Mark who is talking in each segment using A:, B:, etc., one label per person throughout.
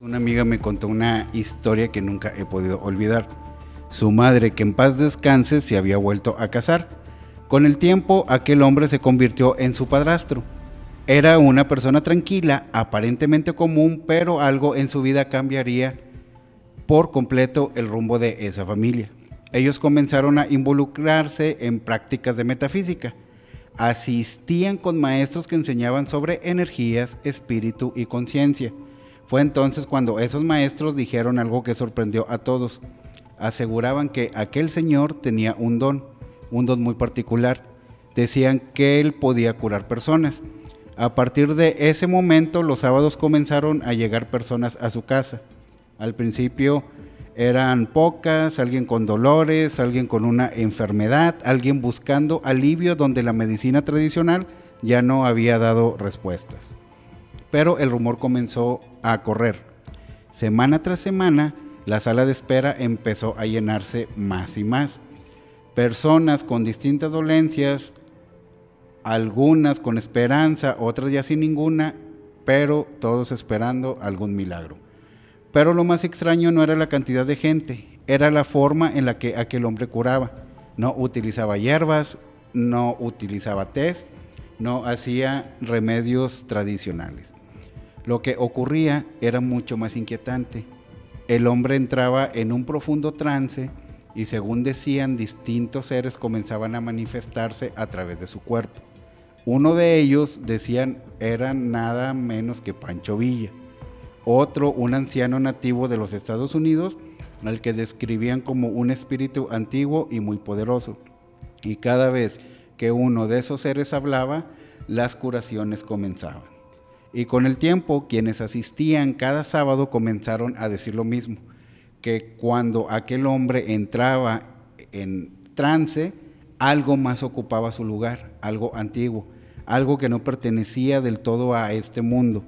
A: Una amiga me contó una historia que nunca he podido olvidar. Su madre, que en paz descanse, se había vuelto a casar. Con el tiempo, aquel hombre se convirtió en su padrastro. Era una persona tranquila, aparentemente común, pero algo en su vida cambiaría por completo el rumbo de esa familia. Ellos comenzaron a involucrarse en prácticas de metafísica. Asistían con maestros que enseñaban sobre energías, espíritu y conciencia. Fue entonces cuando esos maestros dijeron algo que sorprendió a todos. Aseguraban que aquel señor tenía un don muy particular. Decían que él podía curar personas. A partir de ese momento, los sábados comenzaron a llegar personas a su casa. Al principio eran pocas, alguien con dolores, alguien con una enfermedad, alguien buscando alivio donde la medicina tradicional ya no había dado respuestas. Pero el rumor comenzó a correr. Semana tras semana, la sala de espera empezó a llenarse más y más. Personas con distintas dolencias, algunas con esperanza, otras ya sin ninguna, pero todos esperando algún milagro. Pero lo más extraño no era la cantidad de gente, era la forma en la que aquel hombre curaba. No utilizaba hierbas, no utilizaba tés, no hacía remedios tradicionales. Lo que ocurría era mucho más inquietante. El hombre entraba en un profundo trance y, según decían, distintos seres comenzaban a manifestarse a través de su cuerpo. Uno de ellos, decían, era nada menos que Pancho Villa. Otro, un anciano nativo de los Estados Unidos, al que describían como un espíritu antiguo y muy poderoso. Y cada vez que uno de esos seres hablaba, las curaciones comenzaban. Y con el tiempo, quienes asistían cada sábado comenzaron a decir lo mismo, que cuando aquel hombre entraba en trance, algo más ocupaba su lugar, algo antiguo, algo que no pertenecía del todo a este mundo.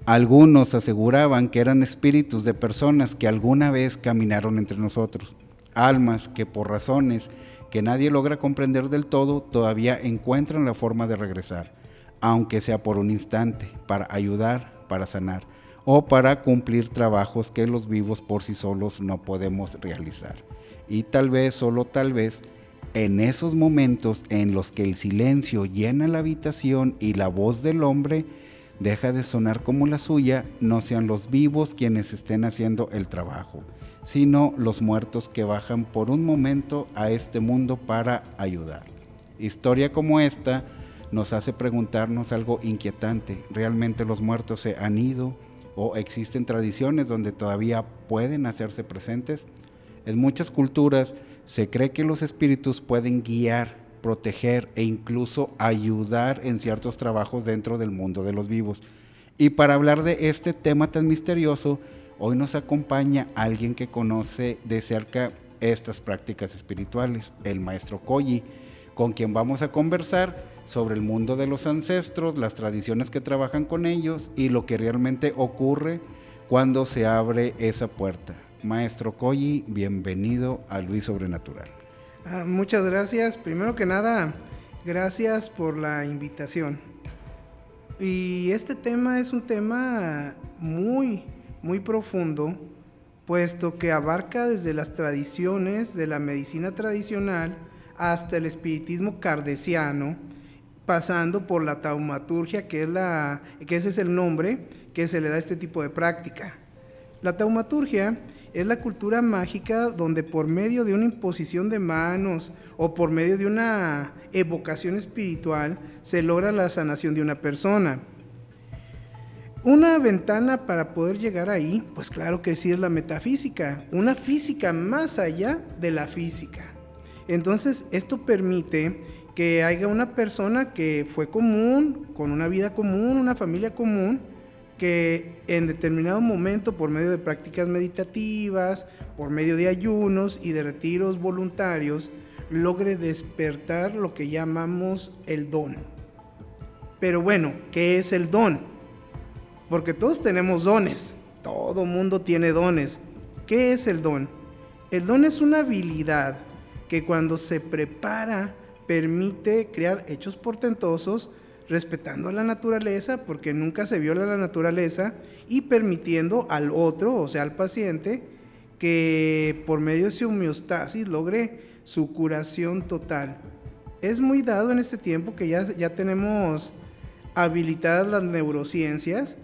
A: Algunos aseguraban que eran espíritus de personas que alguna vez caminaron entre nosotros, almas que por razones que nadie logra comprender del todo, todavía encuentran la forma de regresar, aunque sea por un instante, para ayudar, para sanar, o para cumplir trabajos que los vivos por sí solos no podemos realizar. Y tal vez, solo tal vez, en esos momentos en los que el silencio llena la habitación y la voz del hombre deja de sonar como la suya, no sean los vivos quienes estén haciendo el trabajo, sino los muertos que bajan por un momento a este mundo para ayudar. Historia como esta nos hace preguntarnos algo inquietante. ¿Realmente los muertos se han ido o existen tradiciones donde todavía pueden hacerse presentes? En muchas culturas se cree que los espíritus pueden guiar, proteger e incluso ayudar en ciertos trabajos dentro del mundo de los vivos. Y para hablar de este tema tan misterioso, hoy nos acompaña alguien que conoce de cerca estas prácticas espirituales, el maestro Collie, con quien vamos a conversar sobre el mundo de los ancestros, las tradiciones que trabajan con ellos y lo que realmente ocurre cuando se abre esa puerta. Maestro Collie, bienvenido a Luis Sobrenatural.
B: Muchas gracias. Primero que nada, gracias por la invitación. Y este tema es un tema muy profundo, puesto que abarca desde las tradiciones de la medicina tradicional hasta el espiritismo kardeciano, pasando por la taumaturgia, que ese es el nombre que se le da a este tipo de práctica. La taumaturgia es la cultura mágica donde por medio de una imposición de manos o por medio de una evocación espiritual se logra la sanación de una persona. Una ventana para poder llegar ahí, pues claro que sí, es la metafísica, una física más allá de la física. Entonces esto permite que haya una persona que fue común, con una vida común, una familia común, que en determinado momento, por medio de prácticas meditativas, por medio de ayunos y de retiros voluntarios, logre despertar lo que llamamos el don. Pero bueno, ¿qué es el don? Porque todos tenemos dones, todo mundo tiene dones. ¿Qué es el don? El don es una habilidad que cuando se prepara permite crear hechos portentosos, respetando a la naturaleza, porque nunca se viola la naturaleza, y permitiendo al otro, o sea, al paciente, que por medio de su homeostasis logre su curación total. Es muy dado en este tiempo que ya tenemos habilitadas las neurociencias,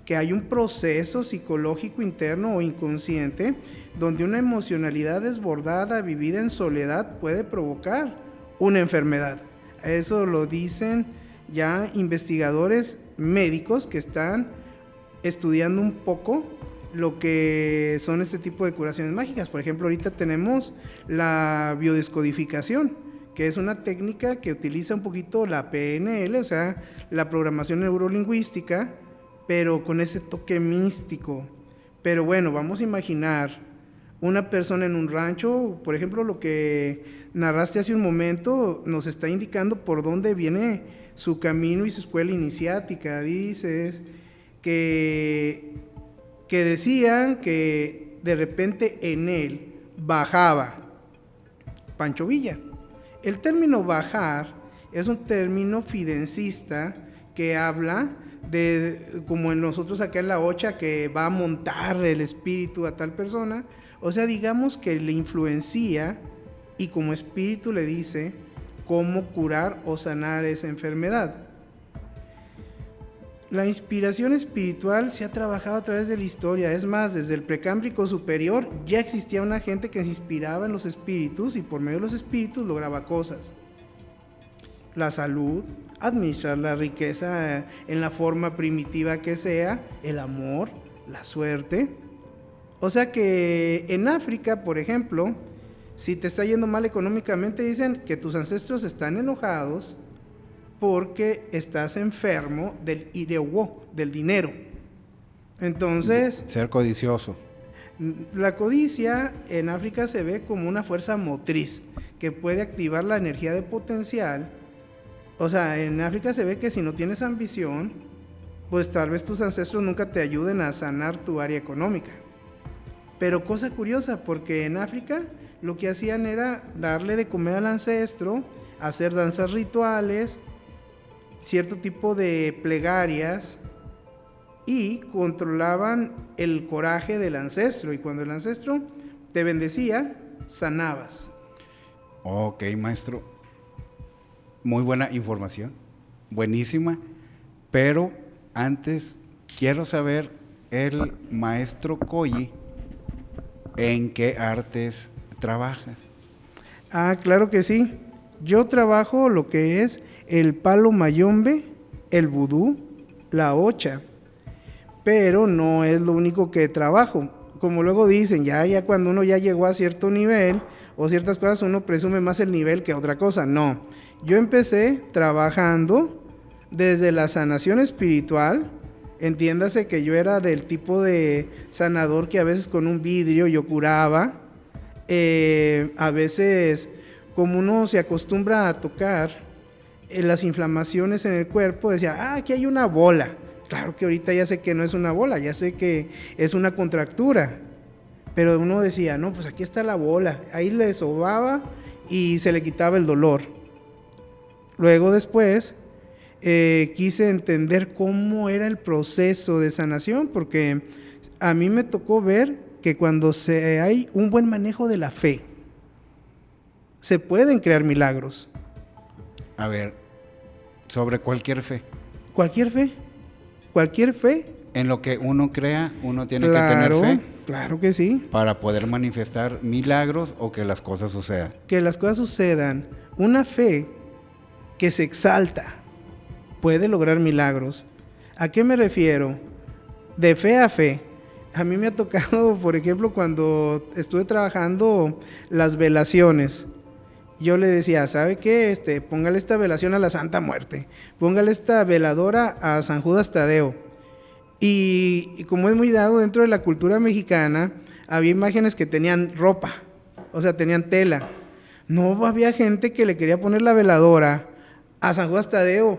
B: que hay un proceso psicológico interno o inconsciente donde una emocionalidad desbordada, vivida en soledad, puede provocar una enfermedad. Eso lo dicen ya investigadores médicos que están estudiando un poco lo que son este tipo de curaciones mágicas. Por ejemplo, ahorita tenemos la biodescodificación, que es una técnica que utiliza un poquito la PNL, o sea, la programación neurolingüística, pero con ese toque místico. Pero bueno, vamos a imaginar una persona en un rancho, por ejemplo, lo que narraste hace un momento nos está indicando por dónde viene su camino y su escuela iniciática. Dices que decían que de repente en él bajaba Pancho Villa. El término bajar es un término fidencista que habla de, como en nosotros acá en la Ocha, que va a montar el espíritu a tal persona. O sea, digamos que le influencia y como espíritu le dice cómo curar o sanar esa enfermedad. La inspiración espiritual se ha trabajado a través de la historia. Es más, desde el Precámbrico superior ya existía una gente que se inspiraba en los espíritus y por medio de los espíritus lograba cosas. La salud, administrar la riqueza en la forma primitiva que sea, el amor, la suerte. O sea que en África, por ejemplo, si te está yendo mal económicamente, dicen que tus ancestros están enojados porque estás enfermo del irewo, del dinero. Entonces,
A: ser codicioso.
B: La codicia en África se ve como una fuerza motriz que puede activar la energía de potencial. O sea, en África se ve que si no tienes ambición, pues tal vez tus ancestros nunca te ayuden a sanar tu área económica. Pero cosa curiosa, porque en África lo que hacían era darle de comer al ancestro, hacer danzas rituales, cierto tipo de plegarias, y controlaban el coraje del ancestro, y cuando el ancestro te bendecía, sanabas.
A: Ok, maestro, muy buena información, buenísima, pero antes quiero saber, el maestro Koyi, ¿en qué artes trabaja?
B: Ah, claro que sí. Yo trabajo lo que es el palo mayombe, el vudú, la ocha, pero no es lo único que trabajo. Como luego dicen, ya cuando uno ya llegó a cierto nivel o ciertas cosas, uno presume más el nivel que otra cosa. No, yo empecé trabajando desde la sanación espiritual. Entiéndase que yo era del tipo de sanador que a veces con un vidrio yo curaba. A veces, como uno se acostumbra a tocar las inflamaciones en el cuerpo, decía, aquí hay una bola. Claro que ahorita ya sé que no es una bola, ya sé que es una contractura. Pero uno decía, no, pues aquí está la bola. Ahí le sobaba y se le quitaba el dolor. Luego después quise entender cómo era el proceso de sanación, porque a mí me tocó ver que cuando hay un buen manejo de la fe, se pueden crear milagros.
A: A ver, sobre cualquier fe.
B: Cualquier fe. Cualquier fe.
A: En lo que uno crea, uno tiene que tener fe.
B: Claro que sí.
A: Para poder manifestar milagros o que las cosas sucedan.
B: Que las cosas sucedan. Una fe que se exalta puede lograr milagros. ¿A qué me refiero? De fe a fe. A mí me ha tocado, por ejemplo, cuando estuve trabajando las velaciones, yo le decía, ¿sabe qué? Póngale esta velación a la Santa Muerte, póngale esta veladora a San Judas Tadeo. Y como es muy dado dentro de la cultura mexicana, había imágenes que tenían ropa, o sea, tenían tela. No había gente que le quería poner la veladora a San Judas Tadeo,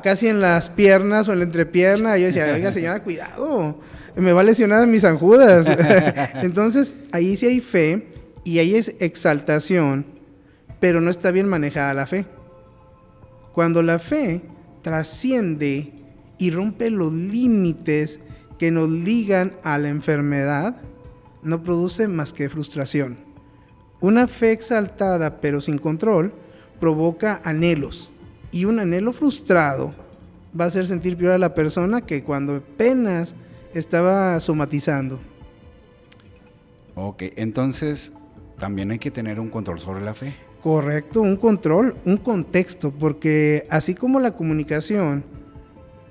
B: casi en las piernas o en la entrepierna. Y yo decía, oiga señora, cuidado, me va a lesionar mi San Judas. Entonces, ahí sí hay fe y ahí es exaltación, pero no está bien manejada la fe. Cuando la fe trasciende y rompe los límites que nos ligan a la enfermedad, no produce más que frustración. Una fe exaltada pero sin control provoca anhelos, y un anhelo frustrado va a hacer sentir peor a la persona que cuando apenas estaba somatizando.
A: Ok, entonces también hay que tener un control sobre la fe.
B: Correcto, un control, un contexto, porque así como la comunicación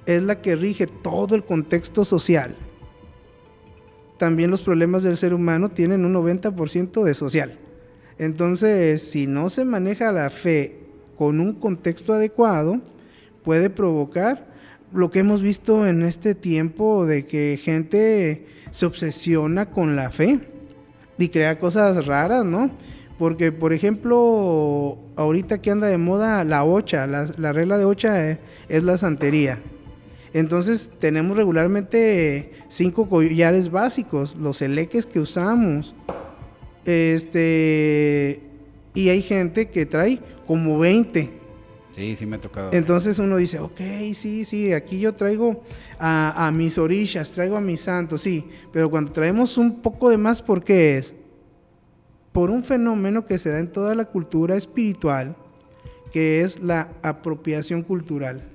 B: es la que rige todo el contexto social, también los problemas del ser humano tienen un 90% de social. Entonces, si no se maneja la fe con un contexto adecuado, puede provocar lo que hemos visto en este tiempo de que gente se obsesiona con la fe y crea cosas raras, ¿no? Porque, por ejemplo, ahorita que anda de moda la ocha, la regla de ocha es la santería. Entonces tenemos regularmente 5 collares básicos, los eleques que usamos. Y hay gente que trae como 20.
A: Sí, me ha tocado.
B: Entonces uno dice, ok, sí, aquí yo traigo a mis orishas, traigo a mis santos, sí. Pero cuando traemos un poco de más, ¿por qué es? Por un fenómeno que se da en toda la cultura espiritual, que es la apropiación cultural.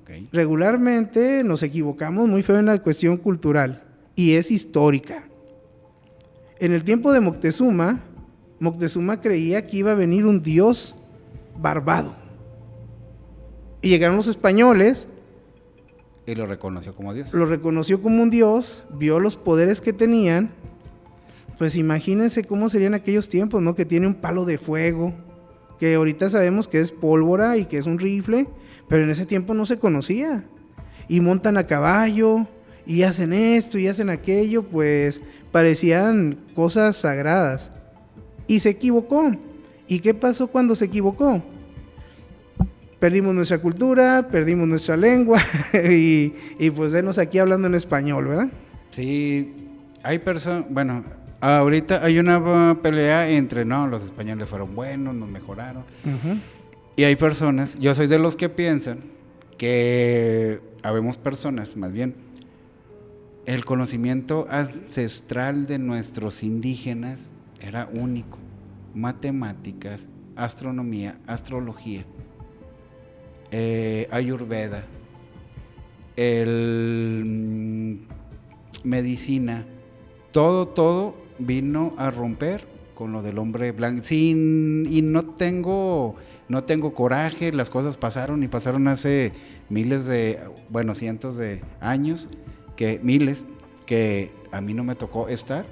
A: Okay.
B: Regularmente nos equivocamos muy feo en la cuestión cultural y es histórica. En el tiempo de Moctezuma creía que iba a venir un dios barbado. Y llegaron los españoles.
A: Y lo reconoció como dios.
B: Lo reconoció como un dios, vio los poderes que tenían. Pues imagínense cómo serían aquellos tiempos, ¿no? Que tiene un palo de fuego, que ahorita sabemos que es pólvora y que es un rifle, pero en ese tiempo no se conocía. Y montan a caballo, y hacen esto, y hacen aquello, pues parecían cosas sagradas. Y se equivocó. ¿Y qué pasó cuando se equivocó? Perdimos nuestra cultura, perdimos nuestra lengua, y pues venos aquí hablando en español, ¿verdad?
A: Sí, hay personas, bueno, ahorita hay una pelea entre, no, los españoles fueron buenos, nos mejoraron. Uh-huh. Y hay personas, yo soy de los que piensan que habemos personas, más bien, el conocimiento ancestral de nuestros indígenas era único. Matemáticas, astronomía, astrología, ayurveda, medicina, todo vino a romper con lo del hombre blanco. Y no tengo coraje, las cosas pasaron hace cientos de años, que a mí no me tocó estar,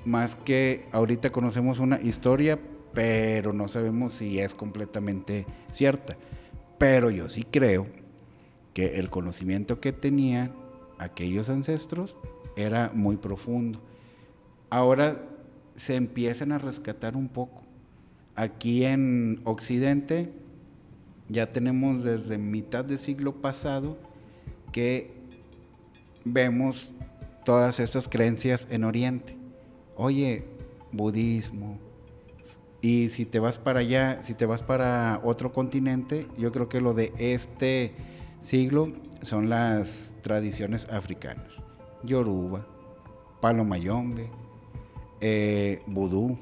A: más que ahorita conocemos una historia, pero no sabemos si es completamente cierta. Pero yo sí creo que el conocimiento que tenían aquellos ancestros era muy profundo. Ahora se empiezan a rescatar un poco. Aquí en Occidente ya tenemos desde mitad del siglo pasado que vemos todas estas creencias en Oriente. Oye, budismo. Y si te vas para allá, si te vas para otro continente, yo creo que lo de este siglo son las tradiciones africanas. Yoruba, Palo Mayombe, vudú,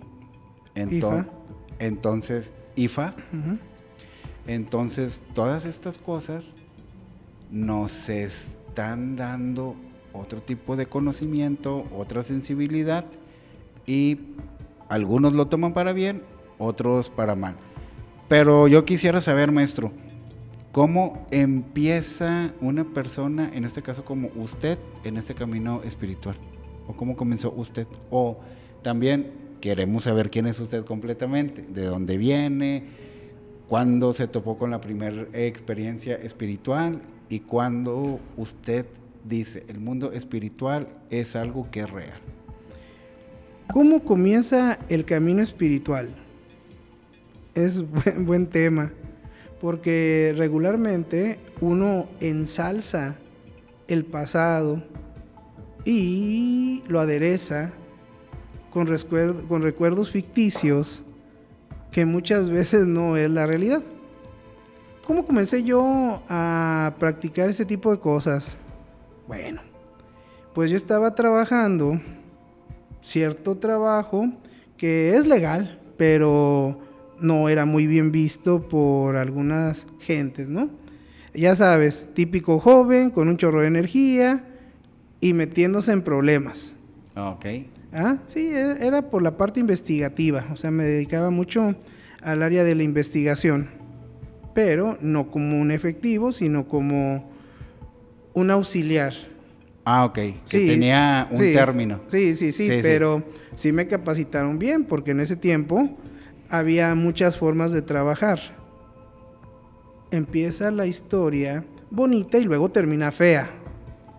A: entonces Ifa. Uh-huh. Entonces todas estas cosas nos están dando otro tipo de conocimiento, otra sensibilidad, y algunos lo toman para bien, otros para mal. Pero yo quisiera saber, maestro, ¿cómo empieza una persona, en este caso como usted, en este camino espiritual? ¿O cómo comenzó usted? O también queremos saber quién es usted completamente, de dónde viene, cuándo se topó con la primera experiencia espiritual y cuándo usted dice, el mundo espiritual es algo que es real.
B: ¿Cómo comienza el camino espiritual? Es buen tema, porque regularmente uno ensalza el pasado y lo adereza con recuerdos ficticios que muchas veces no es la realidad. ¿Cómo comencé yo a practicar ese tipo de cosas? Bueno, pues yo estaba trabajando cierto trabajo que es legal, pero no era muy bien visto por algunas gentes, ¿no? Ya sabes, típico joven con un chorro de energía y metiéndose en problemas.
A: Ok.
B: Sí, era por la parte investigativa, o sea, me dedicaba mucho al área de la investigación, pero no como un efectivo, sino como un auxiliar.
A: Ok, que tenía un término.
B: Sí, pero sí me capacitaron bien, porque en ese tiempo había muchas formas de trabajar. Empieza la historia bonita y luego termina fea.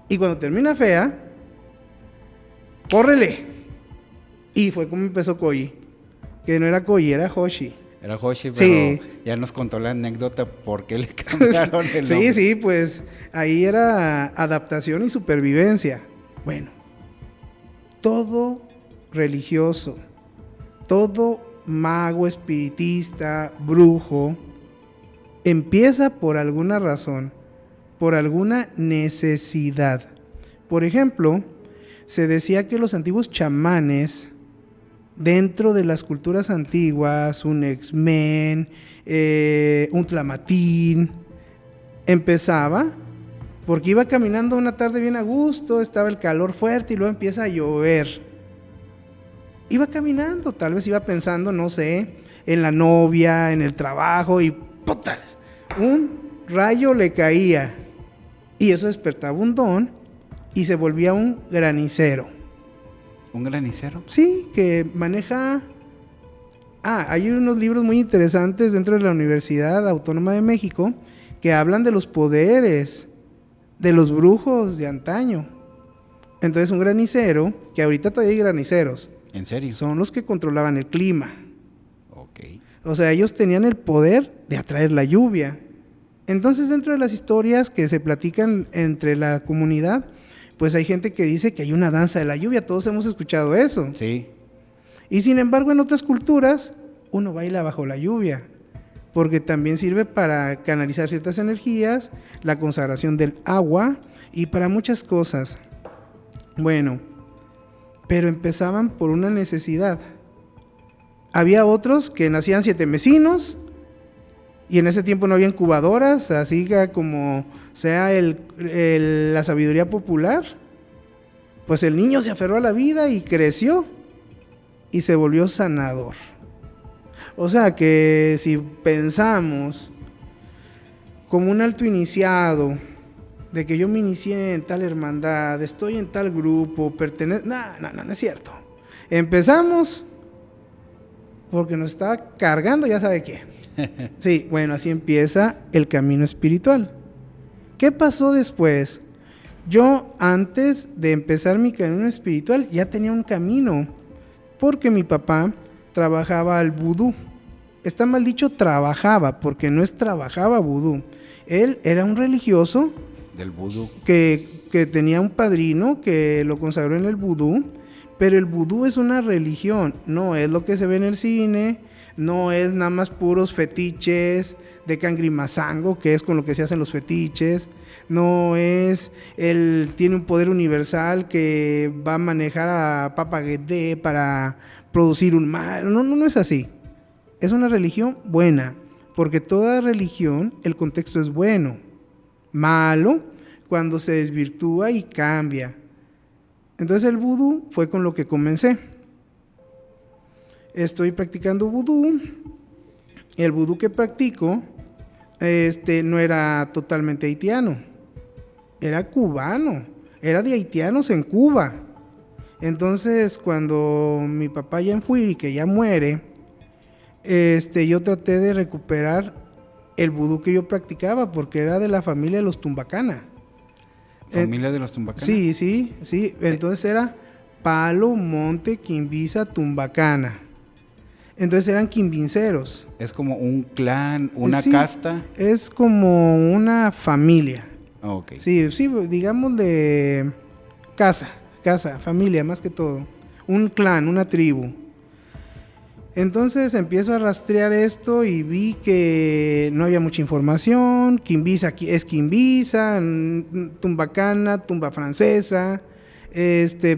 B: Y cuando termina fea, ¡córrele! Y fue como empezó Koji. Que no era Koji, era Hoshi.
A: Era Hoshi, pero ya nos contó la anécdota por qué le cambiaron el nombre.
B: Sí, pues ahí era adaptación y supervivencia. Bueno, todo religioso, todo mago, espiritista, brujo, empieza por alguna razón, por alguna necesidad. Por ejemplo, se decía que los antiguos chamanes, dentro de las culturas antiguas, un X-Men, un Tlamatín, empezaba porque iba caminando una tarde bien a gusto, estaba el calor fuerte y luego empieza a llover. Iba caminando, tal vez iba pensando, no sé, en la novia, en el trabajo y ¡putales! Un rayo le caía y eso despertaba un don y se volvía un granicero.
A: ¿Un granicero?
B: Sí, que maneja... hay unos libros muy interesantes dentro de la Universidad Autónoma de México que hablan de los poderes de los brujos de antaño. Entonces un granicero, que ahorita todavía hay graniceros.
A: ¿En serio?
B: Son los que controlaban el clima.
A: Ok.
B: O sea, ellos tenían el poder de atraer la lluvia. Entonces, dentro de las historias que se platican entre la comunidad, pues hay gente que dice que hay una danza de la lluvia. Todos hemos escuchado eso.
A: Sí.
B: Y sin embargo, en otras culturas, uno baila bajo la lluvia, porque también sirve para canalizar ciertas energías, la consagración del agua y para muchas cosas. Bueno, pero empezaban por una necesidad. Había otros que nacían 7 mesinos y en ese tiempo no había incubadoras, así como sea la sabiduría popular. Pues el niño se aferró a la vida y creció y se volvió sanador. O sea que si pensamos como un alto iniciado, de que yo me inicié en tal hermandad, estoy en tal grupo, pertenezco... No es cierto. Empezamos porque nos estaba cargando, ya sabe qué. Sí, bueno, así empieza el camino espiritual. ¿Qué pasó después? Yo, antes de empezar mi camino espiritual, ya tenía un camino, porque mi papá trabajaba al vudú. Está mal dicho trabajaba, porque no es trabajaba vudú. Él era un religioso
A: del vudú
B: que tenía un padrino que lo consagró en el vudú, pero el vudú es una religión, no es lo que se ve en el cine, no es nada más puros fetiches de cangrimasango, que es con lo que se hacen los fetiches, no es, él tiene un poder universal que va a manejar a Papa Guedé para producir un mal, no es así. Es una religión buena, porque toda religión, el contexto es bueno. Malo, cuando se desvirtúa y cambia. Entonces el vudú fue con lo que comencé. Estoy practicando vudú. El vudú que practico, no era totalmente haitiano. Era cubano. Era de haitianos en Cuba. Entonces, cuando mi papá ya y que ya muere, yo traté de recuperar el vudú que yo practicaba, porque era de la familia de los Tumbacana.
A: ¿Familia de los Tumbacana?
B: Sí. Entonces era Palo, Monte, Quimbiza, Tumbacana. Entonces eran quimbinceros.
A: ¿Es como un clan, una casta?
B: Es como una familia.
A: Ok.
B: Sí, digamos de casa, familia más que todo. Un clan, una tribu. Entonces empiezo a rastrear esto y vi que no había mucha información. Quimbisa es Quimbisa, Tumbacana, tumba francesa.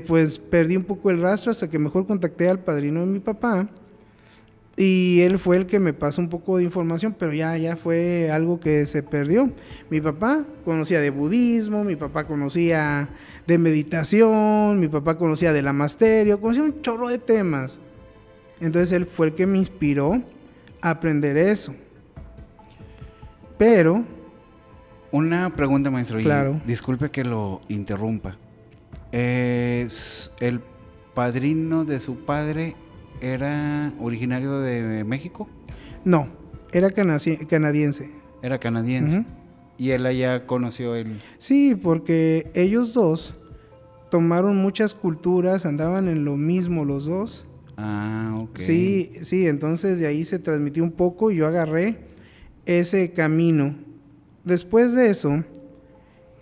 B: Pues perdí un poco el rastro hasta que mejor contacté al padrino de mi papá. Y él fue el que me pasó un poco de información, pero ya fue algo que se perdió. Mi papá conocía de budismo, mi papá conocía de meditación, mi papá conocía del lamasterio, conocía un chorro de temas. Entonces él fue el que me inspiró a aprender eso. Pero...
A: Una pregunta, maestro,
B: claro.
A: Y disculpe que lo interrumpa. ¿El padrino de su padre era originario de México?
B: No, era canadiense.
A: Era canadiense.
B: Uh-huh.
A: ¿Y él allá conoció el...?
B: Sí, porque ellos dos tomaron muchas culturas, andaban en lo mismo los dos.
A: Ah, ok.
B: Sí, entonces de ahí se transmitió un poco y yo agarré ese camino. Después de eso,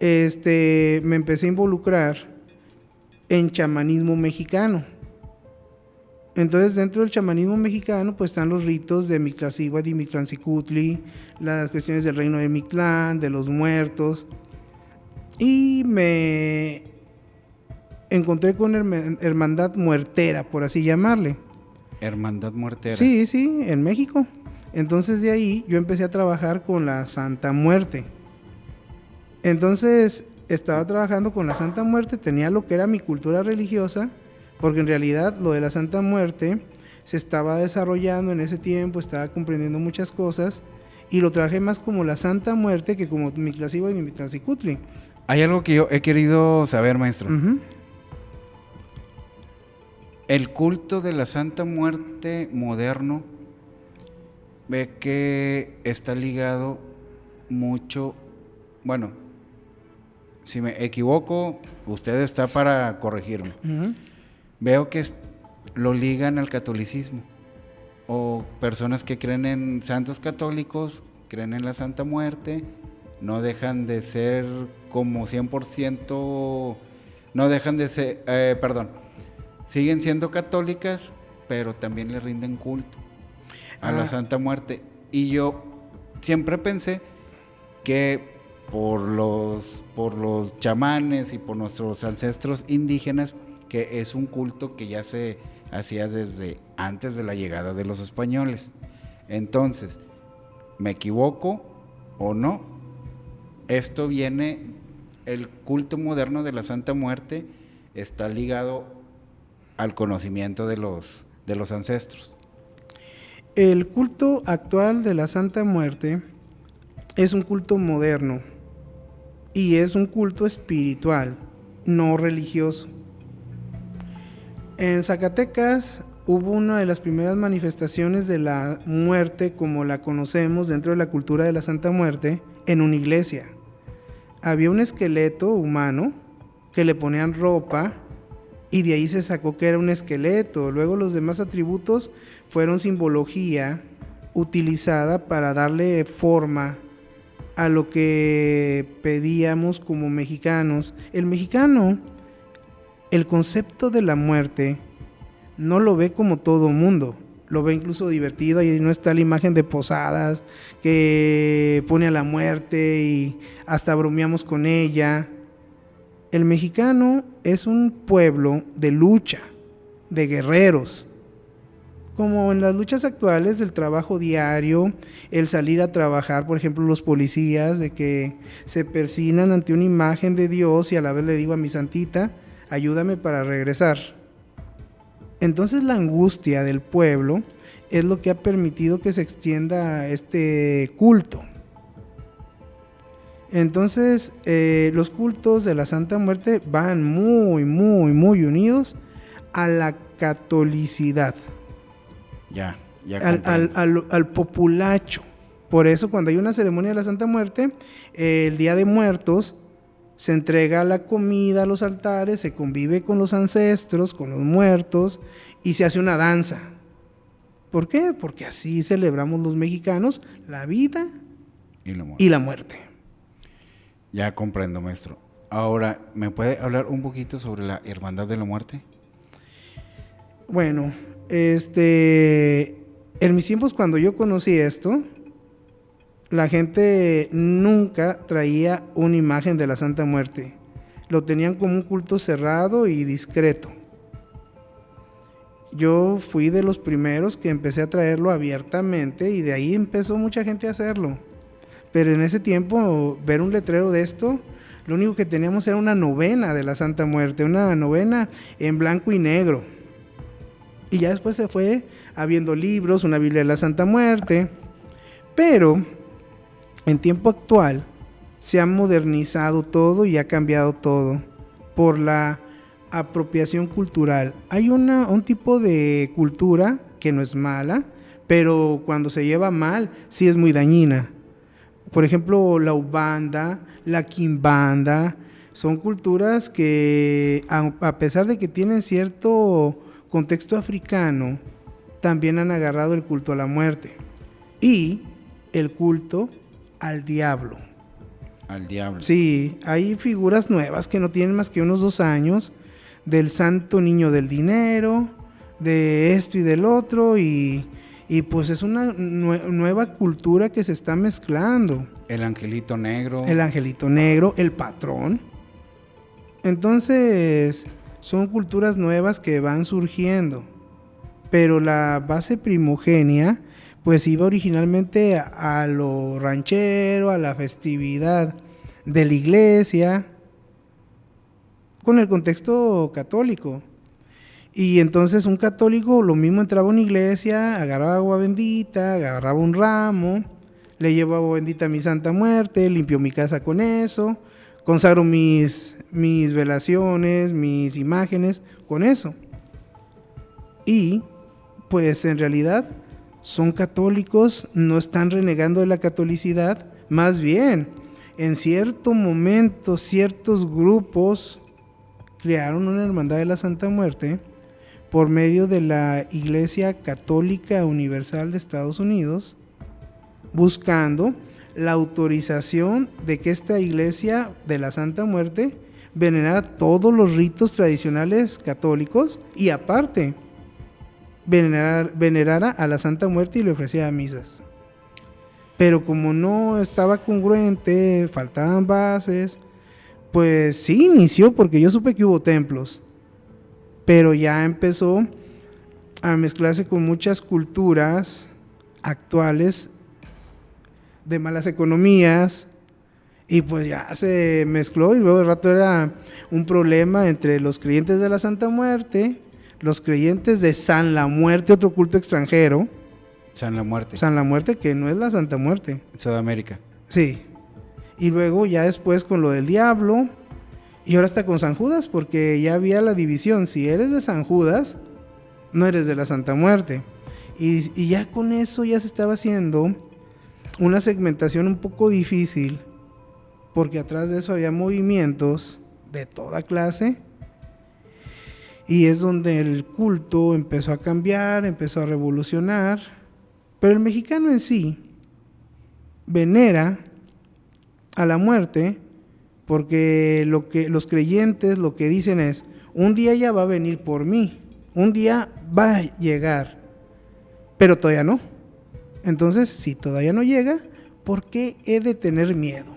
B: me empecé a involucrar en chamanismo mexicano. Entonces, dentro del chamanismo mexicano, pues están los ritos de Mictlantecuhtli y Mictlantecuhtli, las cuestiones del reino de Mictlán, de los muertos. Y me encontré con hermandad muertera, por así llamarle.
A: Hermandad muertera.
B: Sí, en México. Entonces, de ahí yo empecé a trabajar con la Santa Muerte. Entonces, estaba trabajando con la Santa Muerte, tenía lo que era mi cultura religiosa, porque en realidad lo de la Santa Muerte se estaba desarrollando en ese tiempo, estaba comprendiendo muchas cosas, y lo trabajé más como la Santa Muerte que como Mictlantecuhtli y Mictlantecuhtli.
A: Hay algo que yo he querido saber, maestro.
B: Uh-huh.
A: El culto de la Santa Muerte moderno, ve que está ligado mucho, bueno, si me equivoco, usted está para corregirme.
B: Uh-huh.
A: Veo que lo ligan al catolicismo, o personas que creen en santos católicos, creen en la Santa Muerte, no dejan de ser como 100%, no dejan de ser, siguen siendo católicas, pero también le rinden culto a la Santa Muerte. Y yo siempre pensé que por los chamanes y por nuestros ancestros indígenas, que es un culto que ya se hacía desde antes de la llegada de los españoles. Entonces, ¿me equivoco o no? Esto viene, el culto moderno de la Santa Muerte está ligado al conocimiento de los ancestros.
B: El culto actual de la Santa Muerte es un culto moderno y es un culto espiritual, no religioso. En Zacatecas hubo una de las primeras manifestaciones de la muerte como la conocemos dentro de la cultura de la Santa Muerte en una iglesia. Había un esqueleto humano que le ponían ropa y de ahí se sacó que era un esqueleto. Luego los demás atributos fueron simbología utilizada para darle forma a lo que pedíamos como mexicanos. El mexicano, el concepto de la muerte no lo ve como todo mundo, lo ve incluso divertido. Ahí no está la imagen de Posadas que pone a la muerte y hasta bromeamos con ella. El mexicano es un pueblo de lucha, de guerreros. Como en las luchas actuales del trabajo diario, el salir a trabajar, por ejemplo, los policías, de que se persignan ante una imagen de Dios y a la vez le digo a mi santita, ayúdame para regresar. Entonces la angustia del pueblo es lo que ha permitido que se extienda este culto. Entonces los cultos de la Santa Muerte van muy unidos a la catolicidad.
A: Ya
B: al populacho. Por eso cuando hay una ceremonia de la Santa Muerte, el Día de Muertos, se entrega la comida a los altares, se convive con los ancestros, con los muertos, y se hace una danza. ¿Por qué? Porque así celebramos los mexicanos la vida y la muerte.
A: Ya comprendo, maestro. Ahora, ¿me puede hablar un poquito sobre la Hermandad de la Muerte?
B: Bueno, En mis tiempos cuando yo conocí esto, la gente nunca traía una imagen de la Santa Muerte. Lo tenían como un culto cerrado y discreto. Yo fui de los primeros que empecé a traerlo abiertamente y de ahí empezó mucha gente a hacerlo. Pero en ese tiempo, ver un letrero de esto, lo único que teníamos era una novena de la Santa Muerte, una novena en blanco y negro. Y ya después se fue habiendo libros, una Biblia de la Santa Muerte. Pero en tiempo actual se ha modernizado todo y ha cambiado todo por la apropiación cultural. Hay un tipo de cultura que no es mala, pero cuando se lleva mal sí es muy dañina. Por ejemplo, la Ubanda, la Quimbanda, son culturas que a pesar de que tienen cierto contexto africano, también han agarrado el culto a la muerte y el culto al diablo.
A: Al diablo.
B: Sí, hay figuras nuevas que no tienen más que unos 2 años, del santo niño del dinero, de esto y del otro, y pues es una nueva cultura que se está mezclando.
A: El angelito negro.
B: El angelito negro, el patrón. Entonces, son culturas nuevas que van surgiendo, pero la base primogenia pues iba originalmente a lo ranchero, a la festividad de la iglesia, con el contexto católico. Y entonces un católico lo mismo entraba a una iglesia, agarraba agua bendita, agarraba un ramo, le llevo agua bendita a mi Santa Muerte, limpio mi casa con eso, consagro mis velaciones, mis imágenes con eso. Y pues en realidad son católicos, no están renegando de la catolicidad, más bien en cierto momento ciertos grupos crearon una hermandad de la Santa Muerte por medio de la Iglesia Católica Universal de Estados Unidos, buscando la autorización de que esta iglesia de la Santa Muerte venerara todos los ritos tradicionales católicos y aparte venerara a la Santa Muerte y le ofrecía misas. Pero como no estaba congruente, faltaban bases, pues sí inició, porque yo supe que hubo templos, pero ya empezó a mezclarse con muchas culturas actuales de malas economías, y pues ya se mezcló, y luego de rato era un problema entre los creyentes de la Santa Muerte, los creyentes de San la Muerte, otro culto extranjero.
A: San la Muerte.
B: San la Muerte, que no es la Santa Muerte.
A: Sudamérica.
B: Sí. Y luego ya después con lo del diablo, y ahora está con San Judas, porque ya había la división. Si eres de San Judas, no eres de la Santa Muerte. Y ya con eso ya se estaba haciendo una segmentación un poco difícil, porque atrás de eso había movimientos de toda clase, y es donde el culto empezó a cambiar, empezó a revolucionar. Pero el mexicano en sí venera a la muerte porque los creyentes lo que dicen es: un día ella va a venir por mí, un día va a llegar, pero todavía no. Entonces, si todavía no llega, ¿por qué he de tener miedo?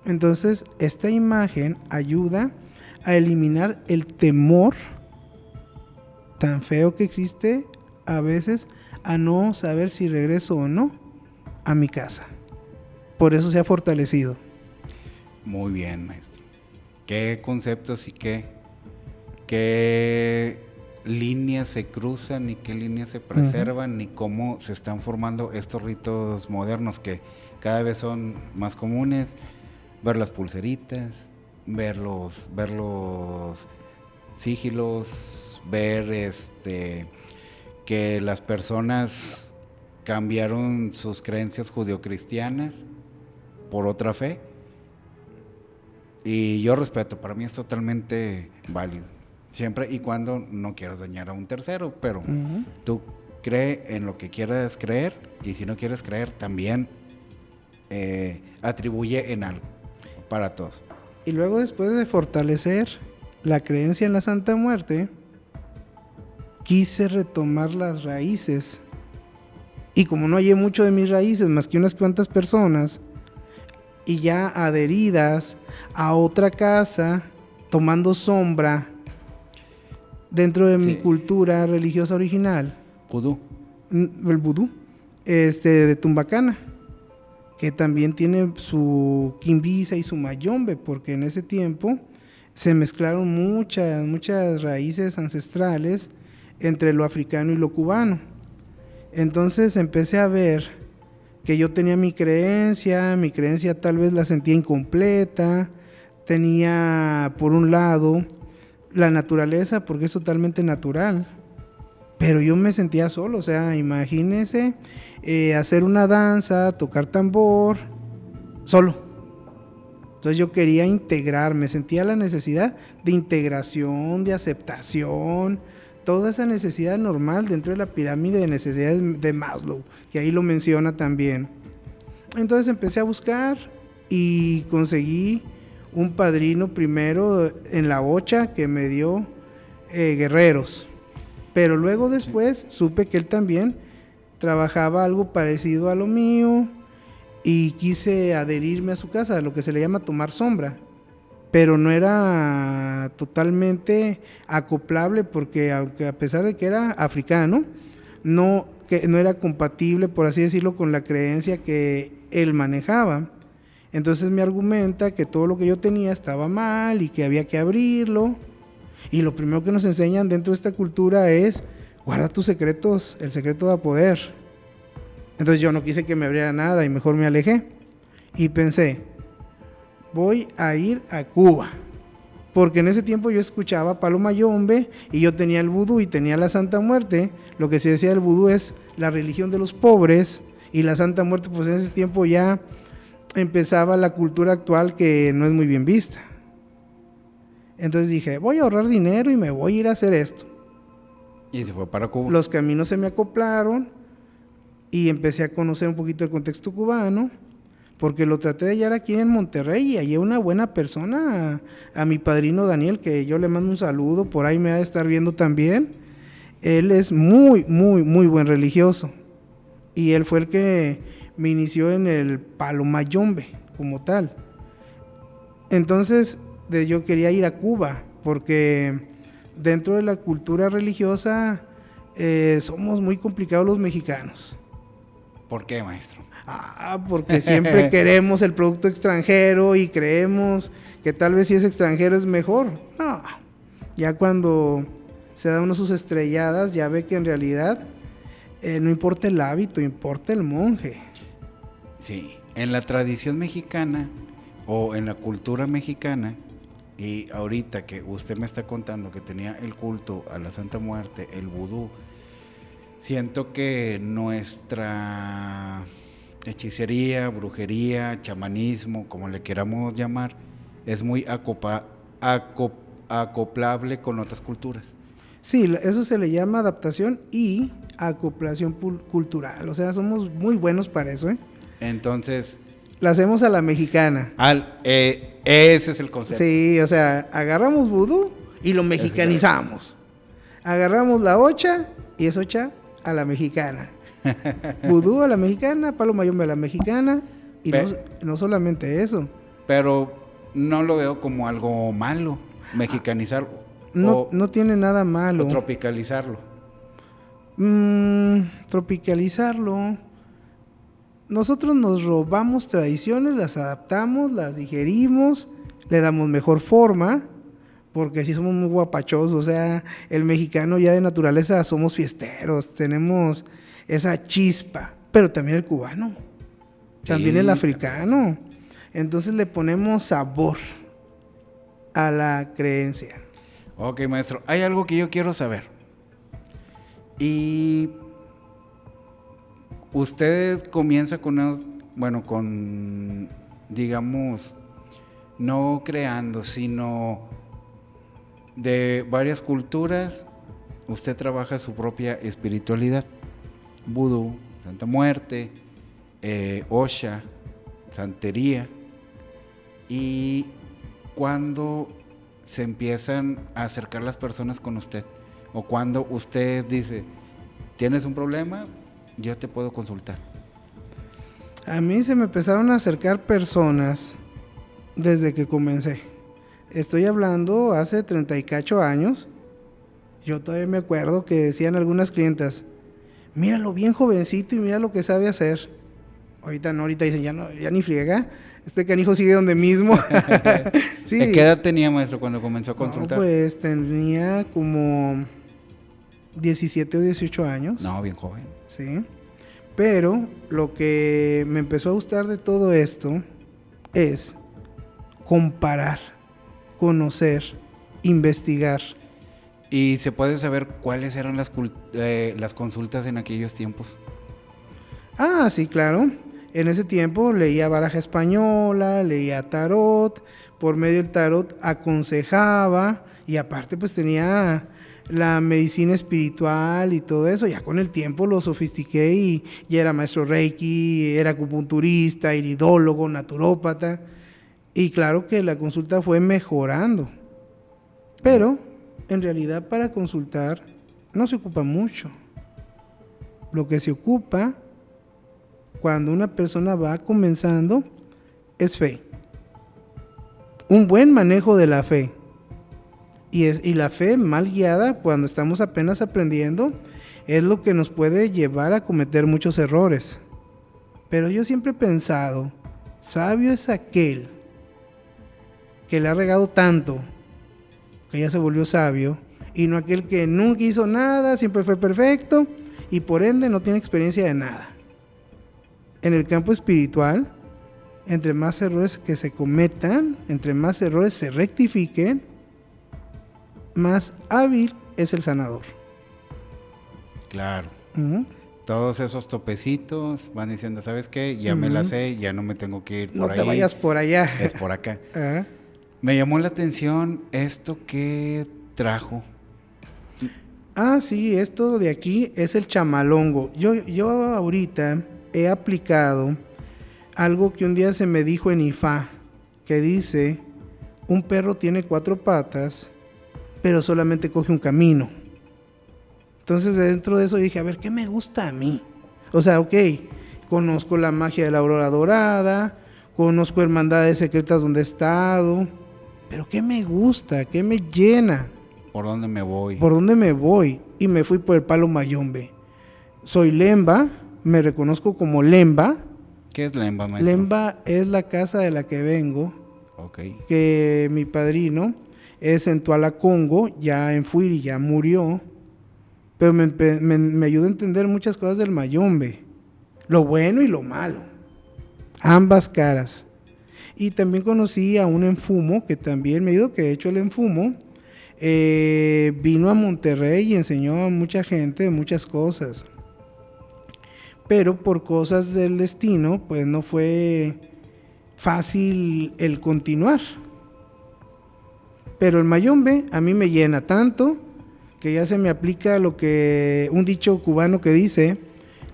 B: Entonces, esta imagen ayuda a eliminar el temor tan feo que existe a veces a no saber si regreso o no a mi casa. Por eso se ha fortalecido.
A: Muy bien, maestro. ¿Qué conceptos y qué líneas se cruzan y qué líneas se preservan y cómo se están formando estos ritos modernos que cada vez son más comunes? Ver las pulseritas, ver los sigilos, ver que las personas cambiaron sus creencias judeocristianas por otra fe, y yo respeto, para mí es totalmente válido, siempre y cuando no quieras dañar a un tercero, pero tú cree en lo que quieras creer, y si no quieres creer también atribuye en algo para todos.
B: Y luego, después de fortalecer la creencia en la Santa Muerte, quise retomar las raíces. Y como no hallé mucho de mis raíces, más que unas cuantas personas, y ya adheridas a otra casa, tomando sombra dentro de mi cultura religiosa original.
A: Vudú.
B: El vudú, de Tumbacana, que también tiene su quimbisa y su mayombe, porque en ese tiempo se mezclaron muchas raíces ancestrales entre lo africano y lo cubano. Entonces empecé a ver que yo tenía mi creencia tal vez la sentía incompleta, tenía por un lado la naturaleza, porque es totalmente natural, pero yo me sentía solo. O sea, imagínense hacer una danza, tocar tambor, solo. Entonces yo quería integrarme, sentía la necesidad de integración, de aceptación, toda esa necesidad normal dentro de la pirámide de necesidades de Maslow, que ahí lo menciona también. Entonces empecé a buscar y conseguí un padrino primero en la Ocha que me dio guerreros, pero luego después supe que él también trabajaba algo parecido a lo mío y quise adherirme a su casa, lo que se le llama tomar sombra, pero no era totalmente acoplable, porque aunque a pesar de que era africano, no era compatible, por así decirlo, con la creencia que él manejaba. Entonces me argumenta que todo lo que yo tenía estaba mal y que había que abrirlo. Y lo primero que nos enseñan dentro de esta cultura es: guarda tus secretos, el secreto da poder. Entonces yo no quise que me abriera nada y mejor me alejé. Y pensé, voy a ir a Cuba. Porque en ese tiempo yo escuchaba Palo Mayombe y yo tenía el vudú y tenía la Santa Muerte. Lo que se decía del vudú es la religión de los pobres, y la Santa Muerte, pues en ese tiempo ya empezaba la cultura actual que no es muy bien vista. Entonces dije, voy a ahorrar dinero y me voy a ir a hacer esto.
A: Y se fue para Cuba.
B: Los caminos se me acoplaron y empecé a conocer un poquito el contexto cubano, porque lo traté de hallar aquí en Monterrey y hallé una buena persona, a mi padrino Daniel, que yo le mando un saludo, por ahí me ha de estar viendo también. Él es muy, muy, muy buen religioso, y él fue el que me inició en el Palo Mayombe como tal. Entonces yo quería ir a Cuba, porque dentro de la cultura religiosa somos muy complicados los mexicanos.
A: ¿Por qué, maestro?
B: Porque siempre queremos el producto extranjero y creemos que tal vez si es extranjero es mejor. No, ya cuando se da uno sus estrelladas, ya ve que en realidad no importa el hábito, importa el monje.
A: Sí, en la tradición mexicana o en la cultura mexicana, y ahorita que usted me está contando que tenía el culto a la Santa Muerte, el vudú, siento que nuestra hechicería, brujería, chamanismo, como le queramos llamar, es muy acoplable con otras culturas.
B: Sí, eso se le llama adaptación y acoplación cultural. O sea, somos muy buenos para eso, ¿eh?
A: Entonces,
B: la hacemos a la mexicana.
A: Ese es el concepto.
B: Sí, o sea, agarramos vudú y lo mexicanizamos. Agarramos la ocha y es ocha a la mexicana. Vudú a la mexicana, Palo Mayombe a la mexicana, y no solamente eso.
A: Pero no lo veo como algo malo, mexicanizarlo.
B: No tiene nada malo.
A: O tropicalizarlo.
B: Tropicalizarlo. Nosotros nos robamos tradiciones, las adaptamos, las digerimos, le damos mejor forma, porque sí somos muy guapachosos. O sea, el mexicano ya de naturaleza somos fiesteros, tenemos esa chispa, pero también el cubano, también el africano. Entonces le ponemos sabor a la creencia.
A: Ok, maestro, hay algo que yo quiero saber. Y usted comienza con, digamos, no creando, sino de varias culturas, usted trabaja su propia espiritualidad. Vudú, Santa Muerte, Osha, santería. Y cuando se empiezan a acercar las personas con usted, o cuando usted dice, ¿tienes un problema? Yo te puedo consultar.
B: A mí se me empezaron a acercar personas desde que comencé. Estoy hablando hace 30 y cacho años. Yo todavía me acuerdo que decían algunas clientas, míralo bien jovencito y mira lo que sabe hacer. Ahorita no, ahorita dicen, ya ni friega, este canijo sigue donde mismo. Sí.
A: ¿Qué edad tenía, maestro, cuando comenzó a consultar?
B: No, pues tenía como 17 o 18 años.
A: No, bien joven.
B: Sí. Pero lo que me empezó a gustar de todo esto es comparar, conocer, investigar.
A: ¿Y se puede saber cuáles eran las consultas en aquellos tiempos?
B: Ah, sí, claro. En ese tiempo leía baraja española, leía tarot, por medio del tarot aconsejaba y aparte pues tenía la medicina espiritual y todo eso. Ya con el tiempo lo sofistiqué y ya era maestro Reiki, era acupunturista, iridólogo, naturópata y claro que la consulta fue mejorando. Pero en realidad para consultar no se ocupa mucho. Lo que se ocupa cuando una persona va comenzando es fe. Un buen manejo de la fe. Y la fe mal guiada, cuando estamos apenas aprendiendo, es lo que nos puede llevar a cometer muchos errores. Pero yo siempre he pensado, sabio es aquel que le ha regado tanto, que ya se volvió sabio, y no aquel que nunca hizo nada, siempre fue perfecto, y por ende no tiene experiencia de nada. En el campo espiritual, entre más errores que se cometan, entre más errores se rectifiquen, más hábil es el sanador.
A: Claro. Todos esos topecitos van diciendo, ¿sabes qué? Ya me la sé, ya no me tengo que ir por ahí.
B: No te vayas por allá.
A: Es por acá. Me llamó la atención esto que trajo.
B: Ah, sí, esto de aquí es el chamalongo. Yo ahorita he aplicado algo que un día se me dijo en IFA, que dice, un perro tiene 4 patas, pero solamente coge un camino. Entonces dentro de eso dije, a ver, ¿qué me gusta a mí? O sea, ok, conozco la magia de la aurora dorada, conozco hermandades secretas donde he estado, pero ¿qué me gusta? ¿Qué me llena?
A: ¿Por dónde me voy?
B: ¿Por dónde me voy? Y me fui por el palo mayombe. Soy Lemba, me reconozco como Lemba.
A: ¿Qué es Lemba, maestro?
B: Lemba es la casa de la que vengo.
A: Ok.
B: Que mi padrino es en Tuala, Congo, ya en Fuiri, ya murió. Pero me ayudó a entender muchas cosas del mayombe. Lo bueno y lo malo. Ambas caras. Y también conocí a un enfumo, que también me ayudó, que de hecho el enfumo vino a Monterrey y enseñó a mucha gente muchas cosas. Pero por cosas del destino, pues no fue fácil el continuar. Pero el mayombe a mí me llena tanto que ya se me aplica lo que un dicho cubano que dice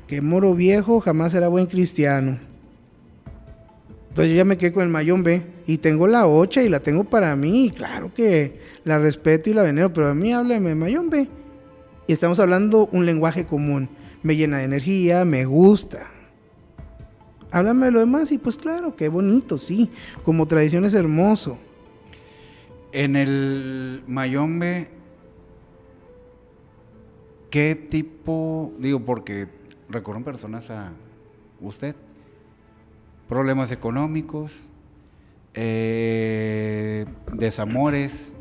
B: que moro viejo jamás será buen cristiano. Entonces yo ya me quedé con el mayombe y tengo la ocha y la tengo para mí, y claro que la respeto y la venero, pero a mí háblame mayombe y estamos hablando un lenguaje común, me llena de energía, me gusta. Háblame de lo demás y pues claro, qué bonito, sí, como tradición es hermoso.
A: En el mayombe, ¿qué tipo, digo, porque recurren personas a usted, problemas económicos, desamores,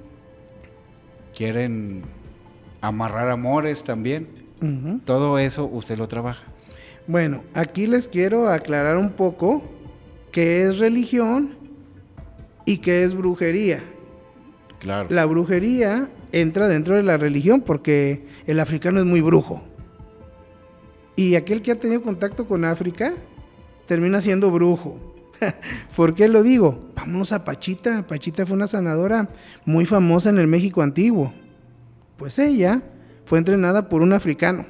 A: quieren amarrar amores también?
B: Uh-huh.
A: Todo eso usted lo trabaja.
B: Bueno, aquí les quiero aclarar un poco qué es religión y qué es brujería.
A: Claro.
B: La brujería entra dentro de la religión porque el africano es muy brujo. Y aquel que ha tenido contacto con África termina siendo brujo. ¿Por qué lo digo? Vámonos a Pachita. Pachita fue una sanadora muy famosa en el México antiguo. Pues ella fue entrenada por un africano.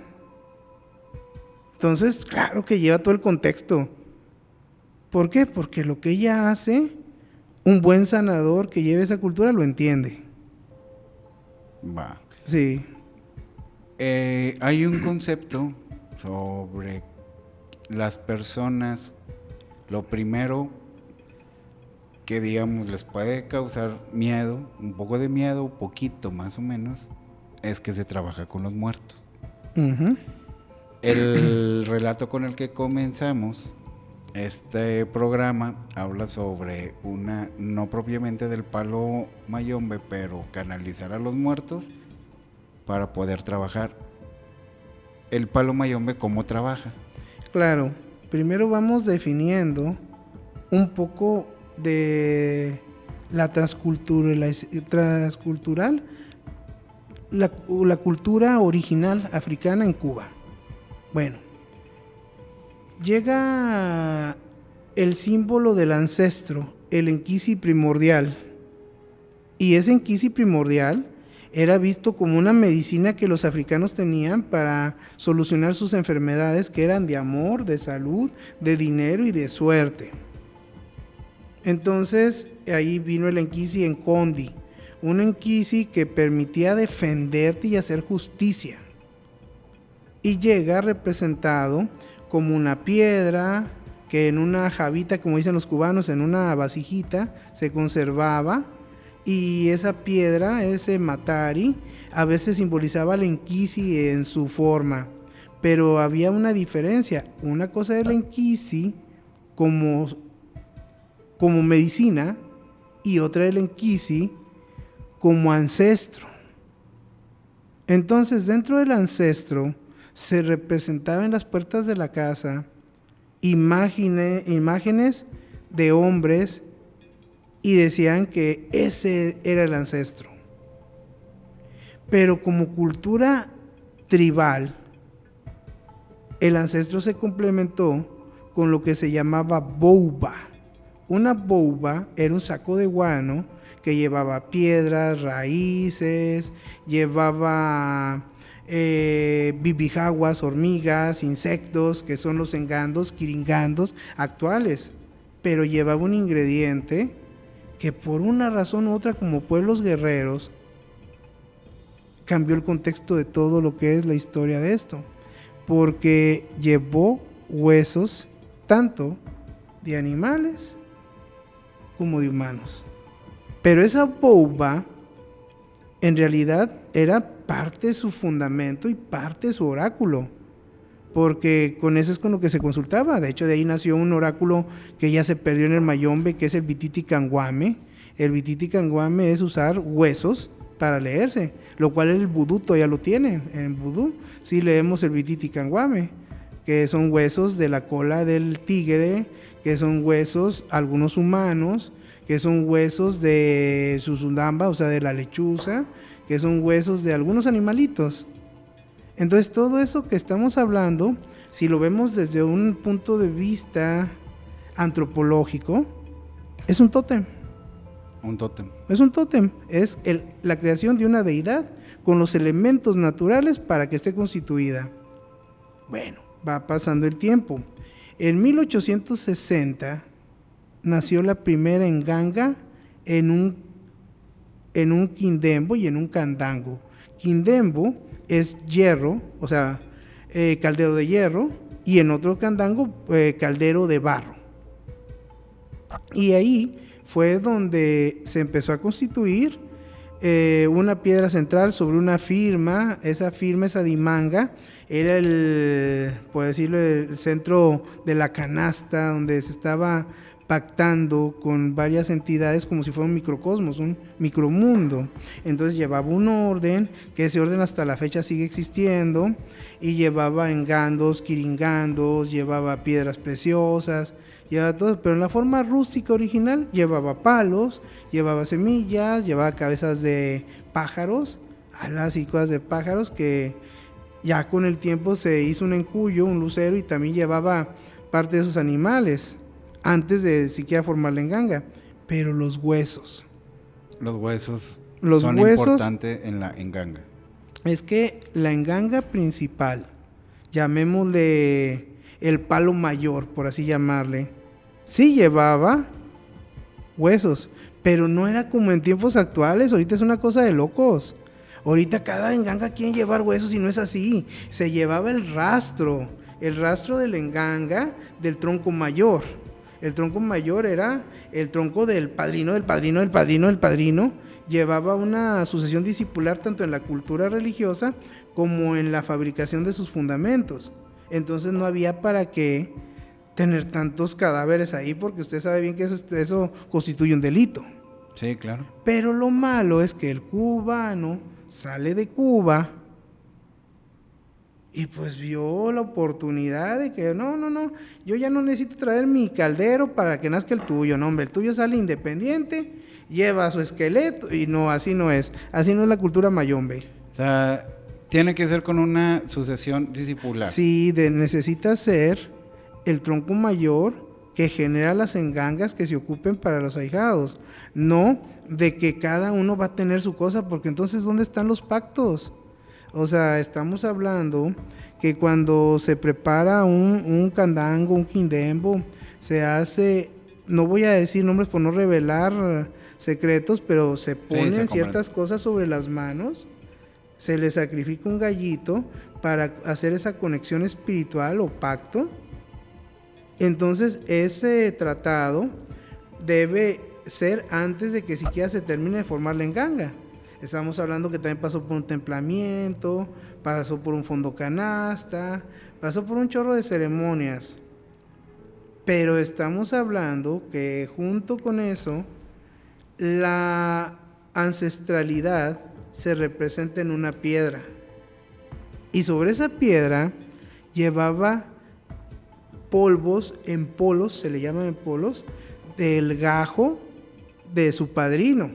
B: Entonces, claro que lleva todo el contexto. ¿Por qué? Porque lo que ella hace, un buen sanador que lleve esa cultura lo entiende.
A: Va.
B: Sí.
A: Hay un concepto sobre las personas. Lo primero que, digamos, les puede causar miedo, un poco de miedo, un poquito más o menos, es que se trabaja con los muertos.
B: Uh-huh.
A: El relato con el que comenzamos este programa habla sobre una, no propiamente del palo mayombe, pero canalizar a los muertos para poder trabajar. El palo mayombe, ¿cómo trabaja?
B: Claro, primero vamos definiendo un poco de la transcultural, la cultura original africana en Cuba. Bueno, llega el símbolo del ancestro, el enquisi primordial, y ese enquisi primordial era visto como una medicina que los africanos tenían para solucionar sus enfermedades, que eran de amor, de salud, de dinero y de suerte. Entonces ahí vino el enquisi en Condi, un enquisi que permitía defenderte y hacer justicia, y llega representado como una piedra que en una jabita, como dicen los cubanos, en una vasijita se conservaba, y esa piedra, ese matari, a veces simbolizaba el enquisi en su forma, pero había una diferencia. Una cosa era el enquisi como medicina, y otra era el enquisi como ancestro. Entonces, dentro del ancestro se representaba en las puertas de la casa imágenes de hombres, y decían que ese era el ancestro. Pero como cultura tribal, el ancestro se complementó con lo que se llamaba bouba. Una bouba era un saco de guano que llevaba piedras, raíces, llevaba bibijaguas, hormigas, insectos, que son los engandos, quiringandos actuales, pero llevaba un ingrediente que por una razón u otra, como pueblos guerreros, cambió el contexto de todo lo que es la historia de esto, porque llevó huesos tanto de animales como de humanos. Pero esa bouba en realidad era parte de su fundamento y parte de su oráculo, porque con eso es con lo que se consultaba. De hecho, de ahí nació un oráculo que ya se perdió en el mayombe, que es el Bititi Canguame. El Bititi Canguame es usar huesos para leerse, lo cual el vudú todavía lo tiene. En vudú sí leemos el Bititi Canguame, que son huesos de la cola del tigre, que son huesos, algunos humanos, que son huesos de Susundamba, o sea, de la lechuza, que son huesos de algunos animalitos. Entonces, todo eso que estamos hablando, si lo vemos desde un punto de vista antropológico, es un tótem.
A: Un tótem.
B: Es un tótem, es la creación de una deidad con los elementos naturales para que esté constituida. Bueno, va pasando el tiempo. En 1860 nació la primera enganga en un quindembo y en un candango. Quindembo es hierro, o sea, caldero de hierro, y en otro candango, caldero de barro. Y ahí fue donde se empezó a constituir una piedra central sobre una firma. Esa firma, esa dimanga, era por decirlo, el centro de la canasta, donde se estaba pactando con varias entidades como si fuera un microcosmos, un micromundo. Entonces llevaba un orden, que ese orden hasta la fecha sigue existiendo, y llevaba engandos, quiringandos, llevaba piedras preciosas, llevaba todo, pero en la forma rústica original llevaba palos, llevaba semillas, llevaba cabezas de pájaros, alas y cosas de pájaros, que ya con el tiempo se hizo un encuyo, un lucero, y también llevaba parte de esos animales antes de siquiera formar la enganga. Pero los huesos son importantes en la enganga. Es que la enganga principal, llamémosle el palo mayor, por así llamarle, sí llevaba huesos, pero no era como en tiempos actuales. Ahorita es una cosa de locos. Ahorita cada enganga quiere llevar huesos y no es así. Se llevaba el rastro del enganga del tronco mayor. El tronco mayor era el tronco del padrino, del padrino, del padrino, del padrino. Llevaba una sucesión discipular tanto en la cultura religiosa como en la fabricación de sus fundamentos. Entonces no había para qué tener tantos cadáveres ahí, porque usted sabe bien que eso constituye un delito.
A: Sí, claro.
B: Pero lo malo es que el cubano sale de Cuba y pues vio la oportunidad de que no, yo ya no necesito traer mi caldero para que nazca el tuyo, no, hombre, el tuyo sale independiente, lleva su esqueleto y no, así no es la cultura mayombe.
A: O sea, tiene que ser con una sucesión discipular.
B: Sí, necesita ser el tronco mayor que genera las engangas que se ocupen para los ahijados, no de que cada uno va a tener su cosa, porque entonces ¿dónde están los pactos? O sea, estamos hablando que cuando se prepara un candango, un quindembo, se hace, no voy a decir nombres por no revelar secretos, pero se ponen ciertas cosas sobre las manos, se le sacrifica un gallito para hacer esa conexión espiritual o pacto. Entonces ese tratado debe ser antes de que siquiera se termine de formar la enganga. Estamos hablando que también pasó por un templamiento, pasó por un fondo canasta, pasó por un chorro de ceremonias. Pero estamos hablando que junto con eso, la ancestralidad se representa en una piedra. Y sobre esa piedra llevaba polvos en polos, se le llaman en polos, del gajo de su padrino.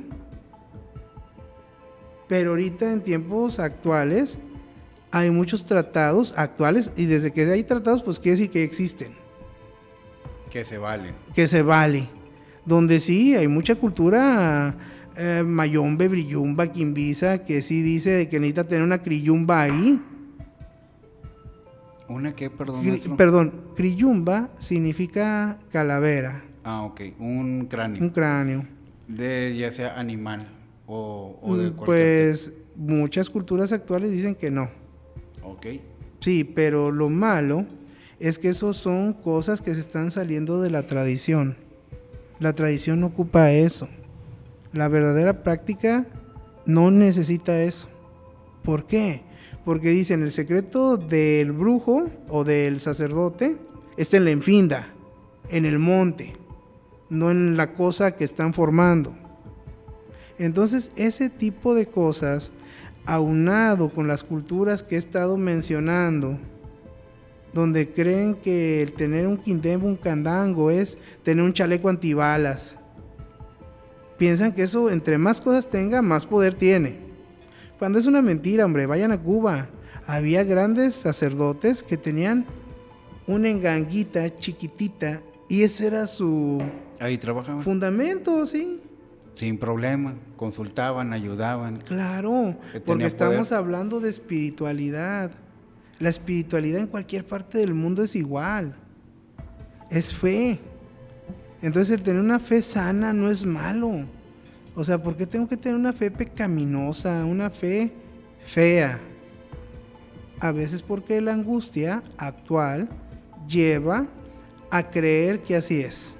B: Pero ahorita en tiempos actuales hay muchos tratados actuales, y desde que hay tratados pues quiere decir que existen.
A: Que se valen.
B: Que se vale. Donde sí hay mucha cultura mayombe, brillumba, quimbisa, que sí dice que necesita tener una criyumba ahí.
A: ¿Una qué, perdón?
B: Perdón, criyumba significa calavera.
A: Ah, ok, un cráneo.
B: Un cráneo.
A: De ya sea animal o de cualquier
B: pues
A: tipo.
B: Muchas culturas actuales dicen que no.
A: Ok.
B: Sí, pero lo malo es que esos son cosas que se están saliendo de la tradición. La tradición no ocupa eso. La verdadera práctica no necesita eso. ¿Por qué? Porque dicen, el secreto del brujo o del sacerdote está en la enfinda, en el monte, no en la cosa que están formando. Entonces, ese tipo de cosas, aunado con las culturas que he estado mencionando, donde creen que el tener un quindembo, un candango, es tener un chaleco antibalas. Piensan que eso, entre más cosas tenga, más poder tiene. Cuando es una mentira, hombre, vayan a Cuba. Había grandes sacerdotes que tenían una enganguita chiquitita y ese era su
A: Ahí trabajaban.
B: fundamento, sí.
A: Sin problema, consultaban, ayudaban.
B: Claro, porque estamos hablando de espiritualidad. La espiritualidad en cualquier parte del mundo es igual. Es fe. Entonces el tener una fe sana no es malo. O sea, ¿por qué tengo que tener una fe pecaminosa, una fe fea? A veces porque la angustia actual lleva a creer que así es.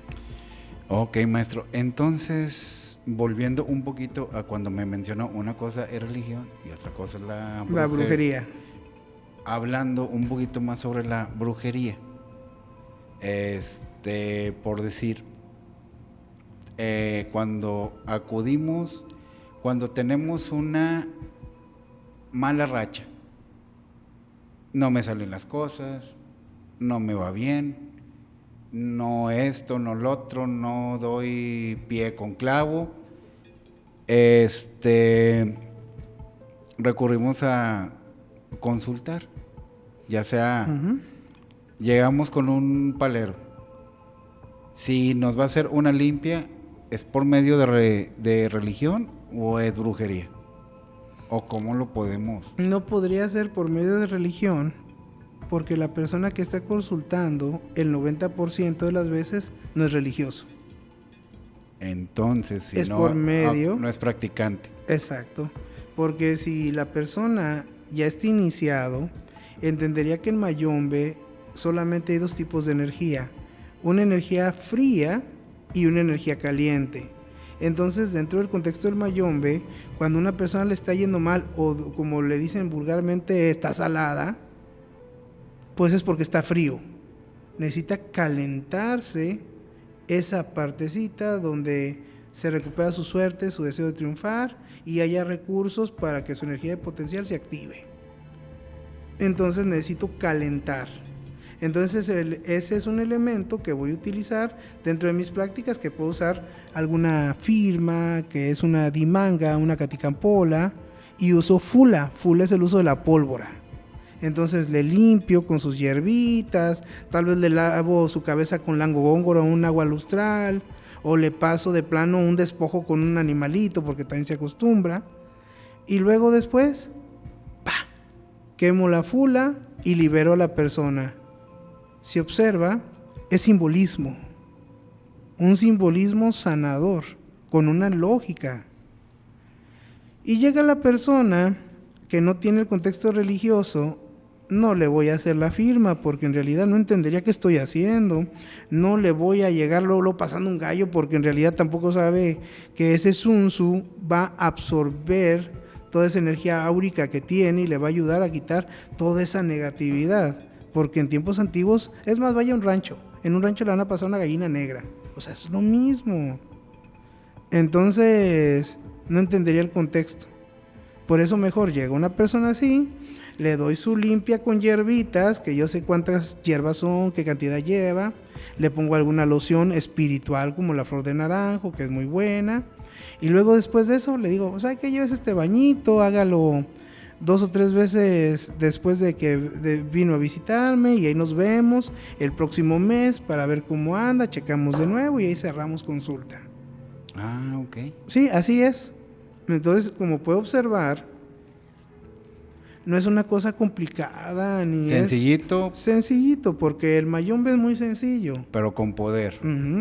A: Ok, maestro. Entonces, volviendo un poquito a cuando me mencionó una cosa es religión y otra cosa es la
B: brujería.
A: Hablando un poquito más sobre la brujería. Por decir, cuando acudimos, cuando tenemos una mala racha, no me salen las cosas, no me va bien, no esto, no lo otro, no doy pie con clavo, recurrimos a consultar, ya sea llegamos con un palero, si nos va a hacer una limpia, ¿es por medio de religión o es brujería? ¿O cómo lo podemos?
B: No podría ser por medio de religión, porque la persona que está consultando, el 90% de las veces no es religioso.
A: Entonces, si
B: es
A: no,
B: por medio,
A: no es practicante.
B: Exacto. Porque si la persona ya está iniciado, entendería que en Mayombe solamente hay dos tipos de energía. Una energía fría y una energía caliente. Entonces, dentro del contexto del Mayombe, cuando una persona le está yendo mal, o como le dicen vulgarmente, está salada, pues es porque está frío. Necesita calentarse esa partecita donde se recupera su suerte, su deseo de triunfar y haya recursos para que su energía de potencial se active. Entonces necesito calentar. Entonces ese es un elemento que voy a utilizar dentro de mis prácticas, que puedo usar alguna firma, que es una dimanga, una caticampola, y uso fula. Fula es el uso de la pólvora. Entonces le limpio con sus hierbitas, tal vez le lavo su cabeza con lango góngora o un agua lustral, o le paso de plano un despojo con un animalito, porque también se acostumbra. Y luego después, ¡pah!, quemo la fula y libero a la persona. Si observa, es simbolismo, un simbolismo sanador, con una lógica. Y llega la persona que no tiene el contexto religioso, no le voy a hacer la firma, porque en realidad no entendería qué estoy haciendo. No le voy a llegar luego pasando un gallo, porque en realidad tampoco sabe que ese sunsu va a absorber toda esa energía áurica que tiene y le va a ayudar a quitar toda esa negatividad. Porque en tiempos antiguos, es más, vaya a un rancho. En un rancho le van a pasar una gallina negra. O sea, es lo mismo. Entonces, no entendería el contexto. Por eso mejor llega una persona así, le doy su limpia con hierbitas, que yo sé cuántas hierbas son, qué cantidad lleva. Le pongo alguna loción espiritual como la flor de naranjo, que es muy buena. Y luego después de eso le digo, ¿sabes qué? Lleves este bañito, hágalo 2 o 3 veces después de que vino a visitarme, y ahí nos vemos el próximo mes para ver cómo anda, checamos de nuevo y ahí cerramos consulta.
A: Ah, ok.
B: Sí, así es. Entonces, como puede observar, no es una cosa complicada ni
A: sencillito.
B: Sencillito, porque el mayombe es muy sencillo.
A: Pero con poder.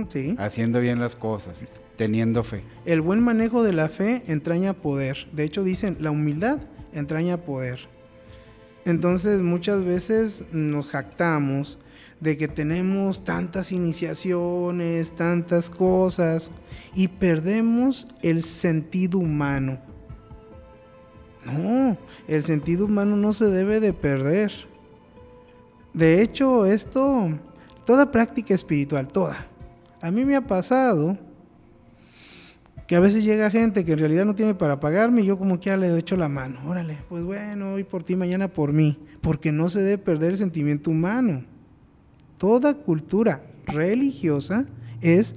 B: Sí.
A: Haciendo bien las cosas, teniendo fe.
B: El buen manejo de la fe entraña poder. De hecho, dicen, la humildad entraña poder. Entonces muchas veces nos jactamos de que tenemos tantas iniciaciones, tantas cosas, y perdemos el sentido humano. No, el sentido humano no se debe de perder. De hecho, toda práctica espiritual, toda. A mí me ha pasado que a veces llega gente que en realidad no tiene para pagarme y yo como que ya le echo la mano. Órale, pues bueno, hoy por ti, mañana por mí. Porque no se debe perder el sentimiento humano. Toda cultura religiosa es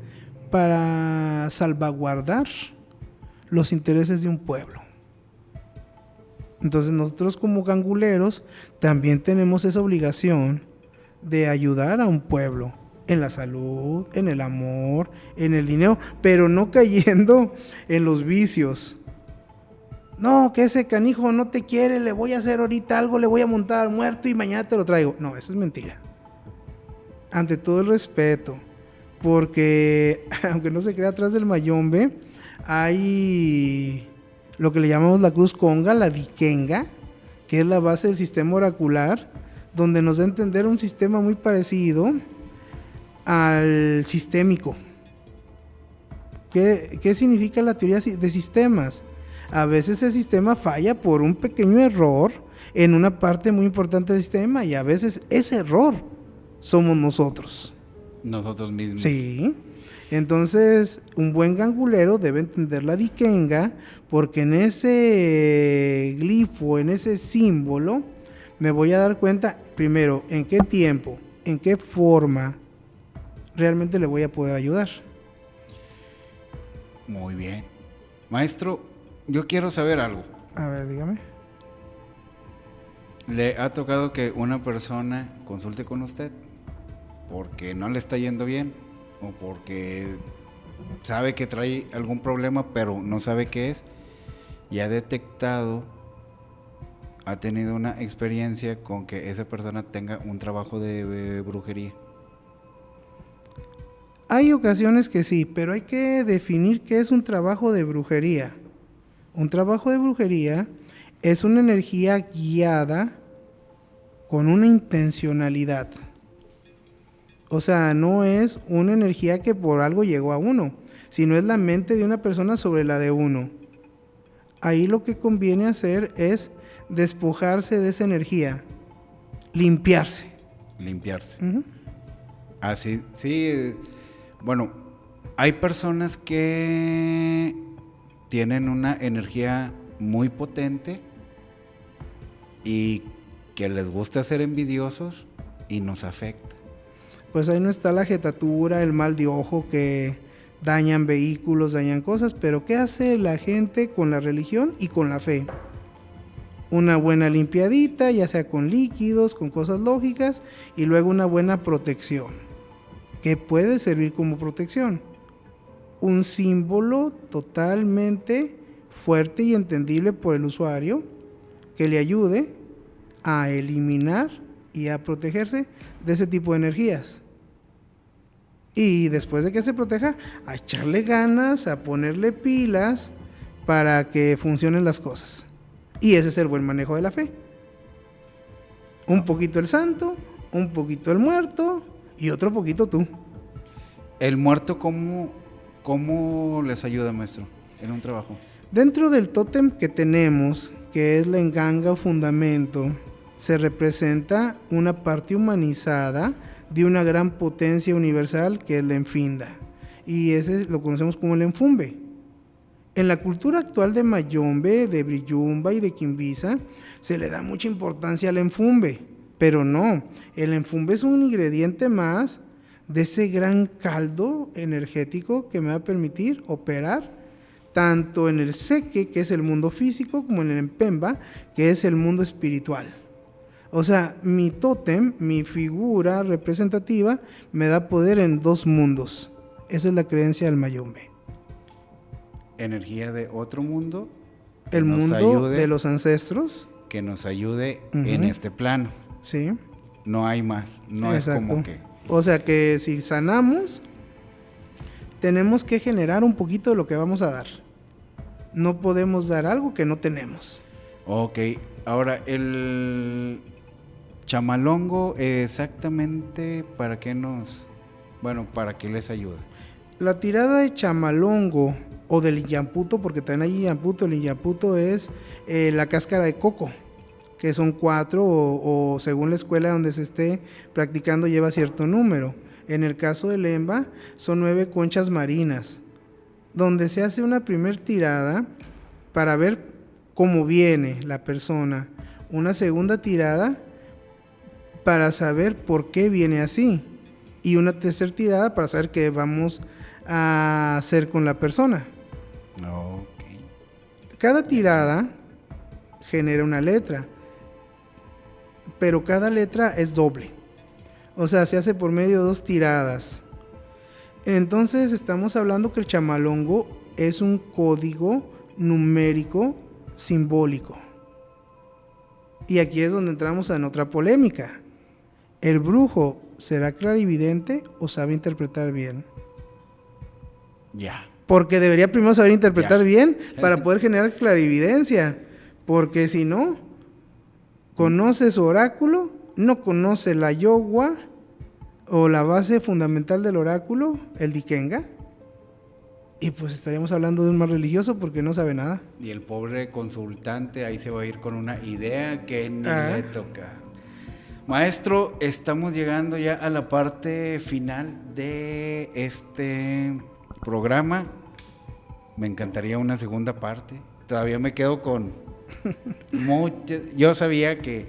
B: para salvaguardar los intereses de un pueblo. Entonces nosotros como ganguleros también tenemos esa obligación de ayudar a un pueblo. En la salud, en el amor, en el dinero, pero no cayendo en los vicios. No, que ese canijo no te quiere, le voy a hacer ahorita algo, le voy a montar al muerto y mañana te lo traigo. No, eso es mentira. Ante todo el respeto, porque aunque no se crea atrás del mayombe, hay lo que le llamamos la cruz conga, la vikenga, que es la base del sistema oracular, donde nos da a entender un sistema muy parecido al sistémico. ¿Qué significa la teoría de sistemas? A veces el sistema falla por un pequeño error en una parte muy importante del sistema, y a veces ese error somos nosotros.
A: Nosotros mismos.
B: Sí. Entonces, un buen gangulero debe entender la vikenga, porque en ese glifo, en ese símbolo, me voy a dar cuenta, primero, en qué tiempo, en qué forma realmente le voy a poder ayudar.
A: Muy bien. Maestro, yo quiero saber algo.
B: A ver, dígame.
A: ¿Le ha tocado que una persona consulte con usted porque no le está yendo bien o porque sabe que trae algún problema pero no sabe qué es, y ha detectado, ha tenido una experiencia con que esa persona tenga un trabajo de brujería?
B: Hay ocasiones que sí, pero hay que definir qué es un trabajo de brujería. Un trabajo de brujería es una energía guiada con una intencionalidad. O sea, no es una energía que por algo llegó a uno, sino es la mente de una persona sobre la de uno. Ahí lo que conviene hacer es despojarse de esa energía, limpiarse.
A: Limpiarse.
B: Uh-huh.
A: Así, sí. Bueno, hay personas que tienen una energía muy potente y que les gusta ser envidiosos y nos afecta.
B: Pues ahí no está la jetatura, el mal de ojo que dañan vehículos, dañan cosas, pero ¿qué hace la gente con la religión y con la fe? Una buena limpiadita, ya sea con líquidos, con cosas lógicas, y luego una buena protección, que puede servir como protección. Un símbolo totalmente fuerte y entendible por el usuario, que le ayude a eliminar y a protegerse de ese tipo de energías. Y después de que se proteja, a echarle ganas, a ponerle pilas para que funcionen las cosas. Y ese es el buen manejo de la fe. Un poquito el santo, un poquito el muerto y otro poquito tú.
A: ¿El muerto cómo les ayuda, maestro, en un trabajo?
B: Dentro del tótem que tenemos, que es la enganga o fundamento, se representa una parte humanizada de una gran potencia universal que es la enfinda. Y ese lo conocemos como el enfumbe. En la cultura actual de Mayombe, de Brillumba y de Quimbisa, se le da mucha importancia al enfumbe. Pero no, el enfumbe es un ingrediente más de ese gran caldo energético que me va a permitir operar tanto en el seque, que es el mundo físico, como en el empemba, que es el mundo espiritual. O sea, mi tótem, mi figura representativa, me da poder en dos mundos. Esa es la creencia del Mayombe.
A: Energía de otro mundo.
B: El mundo de los ancestros.
A: Que nos ayude en este plano.
B: Sí.
A: No hay más. No Exacto. Es como que...
B: O sea que si sanamos, tenemos que generar un poquito de lo que vamos a dar. No podemos dar algo que no tenemos.
A: Ok. Ahora, el chamalongo, exactamente, ¿para qué para qué les ayuda?
B: La tirada de chamalongo o del inyamputo, porque también hay inyamputo, el inyamputo es la cáscara de coco, que son 4 o según la escuela donde se esté practicando lleva cierto número. En el caso del Emba son 9 conchas marinas, donde se hace una primer tirada para ver cómo viene la persona, una segunda tirada para saber por qué viene así y una tercera tirada para saber qué vamos a hacer con la persona.
A: Okay.
B: Cada tirada genera una letra, pero cada letra es doble. O sea, se hace por medio de 2 tiradas. Entonces estamos hablando que el chamalongo es un código numérico simbólico. Y aquí es donde entramos en otra polémica. ¿El brujo será clarividente o sabe interpretar bien?
A: Ya.
B: Porque debería primero saber interpretar bien para poder generar clarividencia. Porque si no, conoce su oráculo, no conoce la yogua o la base fundamental del oráculo, el dikenga, y pues estaríamos hablando de un mal religioso porque no sabe nada.
A: Y el pobre consultante ahí se va a ir con una idea que ni le toca. Maestro, estamos llegando ya a la parte final de este programa. Me encantaría una segunda parte. Todavía me quedo con mucho. Yo sabía que,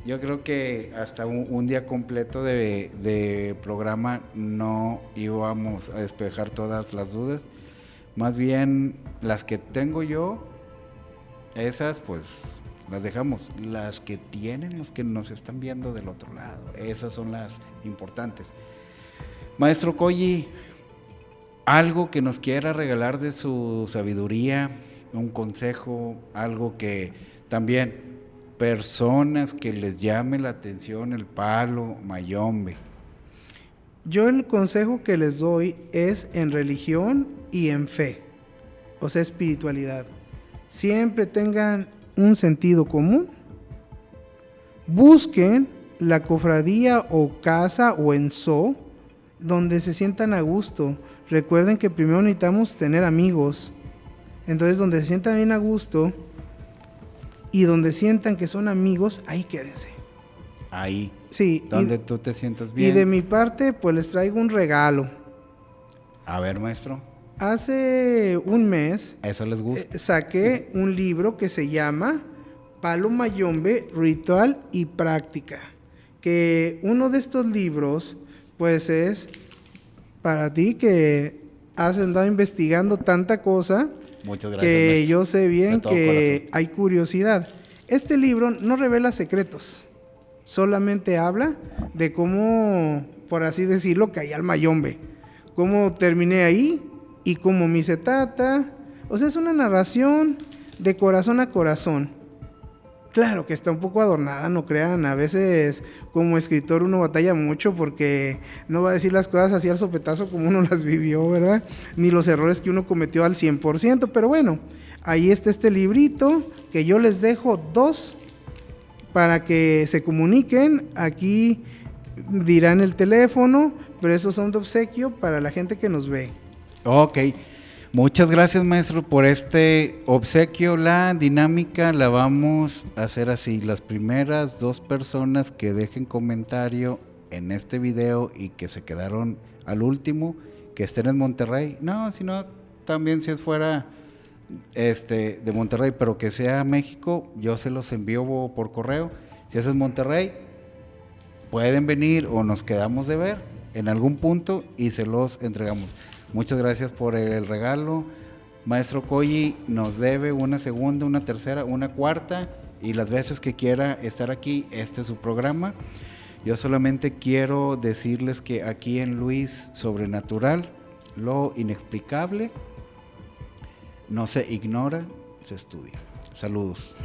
A: yo creo que hasta un día completo de programa no íbamos a despejar todas las dudas. Más bien las que tengo yo, esas pues las dejamos. Las que tienen los que nos están viendo del otro lado, esas son las importantes. Maestro Colli, algo que nos quiera regalar de su sabiduría, un consejo, algo que también personas que les llame la atención el palo mayombe.
B: Yo el consejo que les doy es en religión y en fe, o sea, espiritualidad. siempre tengan un sentido común, busquen la cofradía o casa o enso donde se sientan a gusto. Recuerden que primero necesitamos tener amigos, entonces donde se sientan bien a gusto y donde sientan que son amigos, ahí quédense.
A: Ahí,
B: sí,
A: donde tú te sientas bien.
B: Y de mi parte, pues les traigo un regalo.
A: A ver, maestro.
B: Hace un mes,
A: ¿Eso les gusta?
B: Saqué un libro que se llama Palo Mayombe, Ritual y Práctica. Que uno de estos libros, pues es para ti que has andado investigando tanta cosa.
A: Muchas gracias,
B: que
A: maestro.
B: yo sé bien que
A: corazón.
B: hay curiosidad. Este libro no revela secretos, solamente habla de cómo, por así decirlo, caí al Mayombe, cómo terminé ahí y cómo me hice tata. O sea, es una narración de corazón a corazón. Claro que está un poco adornada, no crean, a veces como escritor uno batalla mucho porque no va a decir las cosas así al sopetazo como uno las vivió, ¿verdad? Ni los errores que uno cometió al 100%, pero bueno, ahí está este librito que yo les dejo 2 para que se comuniquen. Aquí dirán el teléfono, pero esos son de obsequio para la gente que nos ve.
A: Ok. Muchas gracias, maestro, por este obsequio. La dinámica la vamos a hacer así. Las primeras 2 personas que dejen comentario en este video y que se quedaron al último, que estén en Monterrey. No, sino también si es fuera de Monterrey, pero que sea México, yo se los envío por correo. Si es en Monterrey, pueden venir o nos quedamos de ver en algún punto y se los entregamos. Muchas gracias por el regalo. Maestro Colli nos debe una segunda, una tercera, una cuarta y las veces que quiera estar aquí, este es su programa. Yo solamente quiero decirles que aquí en Luis Sobrenatural, lo inexplicable no se ignora, se estudia. Saludos.